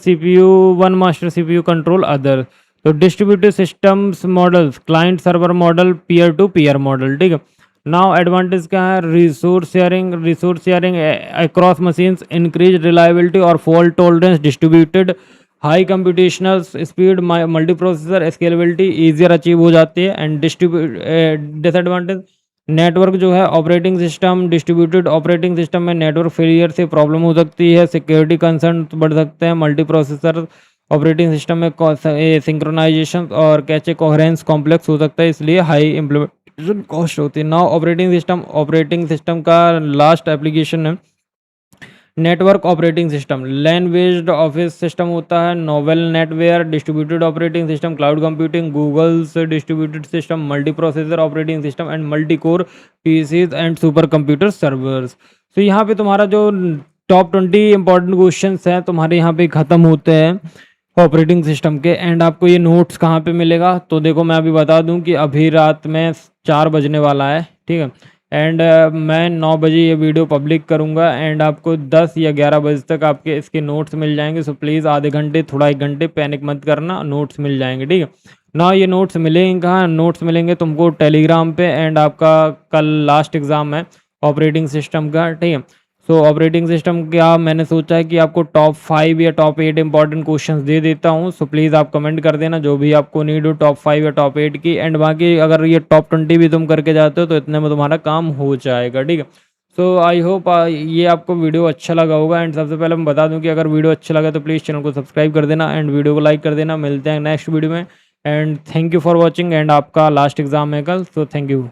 CPU control other. तो distributed systems models, client server model, peer to peer model, ठीक है। Now advantage क्या है, resource sharing across machines, increase reliability और fault tolerance, distributed high computational speed, multi processor scalability easier achieve हो जाती है and disadvantage network जो है operating system, distributed operating system में नेटवर्क फेलियर से प्रॉब्लम हो सकती है, सिक्योरिटी कंसर्न बढ़ सकते हैं, मल्टी प्रोसेसर ऑपरेटिंग सिस्टम में सिंक्रोनाइजेशन और कैचे कोहेरेंस कॉम्प्लेक्स हो सकता है, इसलिए हाई इम्प्लीमेंटेशन कॉस्ट होती है। नाउ ऑपरेटिंग सिस्टम का लास्ट एप्लीकेशन है network operating system, LAN based office system होता है, Novell NetWare, distributed operating system, cloud computing, Google's distributed system, multi processor operating system and multi core PCs and super computer servers. तो यहाँ पे तुम्हारा जो top 20 important question हैं तुम्हारे यहाँ पे ख़त्म होते हैं ऑपरेटिंग सिस्टम के। एंड आपको ये नोट्स कहाँ पे मिलेगा, तो देखो मैं अभी बता दूं कि अभी रात में 4 बजने वाला है, ठीक है। एंड मैं 9 बजे ये वीडियो पब्लिक करूँगा एंड आपको 10 या 11 बजे तक आपके इसके नोट्स मिल जाएंगे। सो प्लीज़ आधे घंटे थोड़ा 1 घंटे पैनिक मत करना, नोट्स मिल जाएंगे, ठीक है ना। ये नोट्स मिलेंगे कहाँ, नोट्स मिलेंगे तुमको टेलीग्राम पे एंड आपका कल लास्ट एग्ज़ाम है ऑपरेटिंग सिस्टम का, ठीक है। सो ऑपरेटिंग सिस्टम क्या मैंने सोचा है कि आपको टॉप 5 या टॉप 8 इंपॉर्टेंट क्वेश्चंस दे देता हूं। सो प्लीज़ आप कमेंट कर देना जो भी आपको नीड हो टॉप 5 या टॉप 8 की। एंड बाकी अगर ये टॉप 20 भी तुम करके जाते हो तो इतने में तुम्हारा काम हो जाएगा, ठीक है। सो आई होप ये आपको वीडियो अच्छा लगा होगा। एंड सबसे पहले मैं बता दूं कि अगर वीडियो अच्छा लगा तो प्लीज़ चैनल को सब्सक्राइब कर देना एंड वीडियो को लाइक कर देना। मिलते हैं नेक्स्ट वीडियो में and thank you for watching. And आपका लास्ट एग्जाम है कल, सो थैंक यू।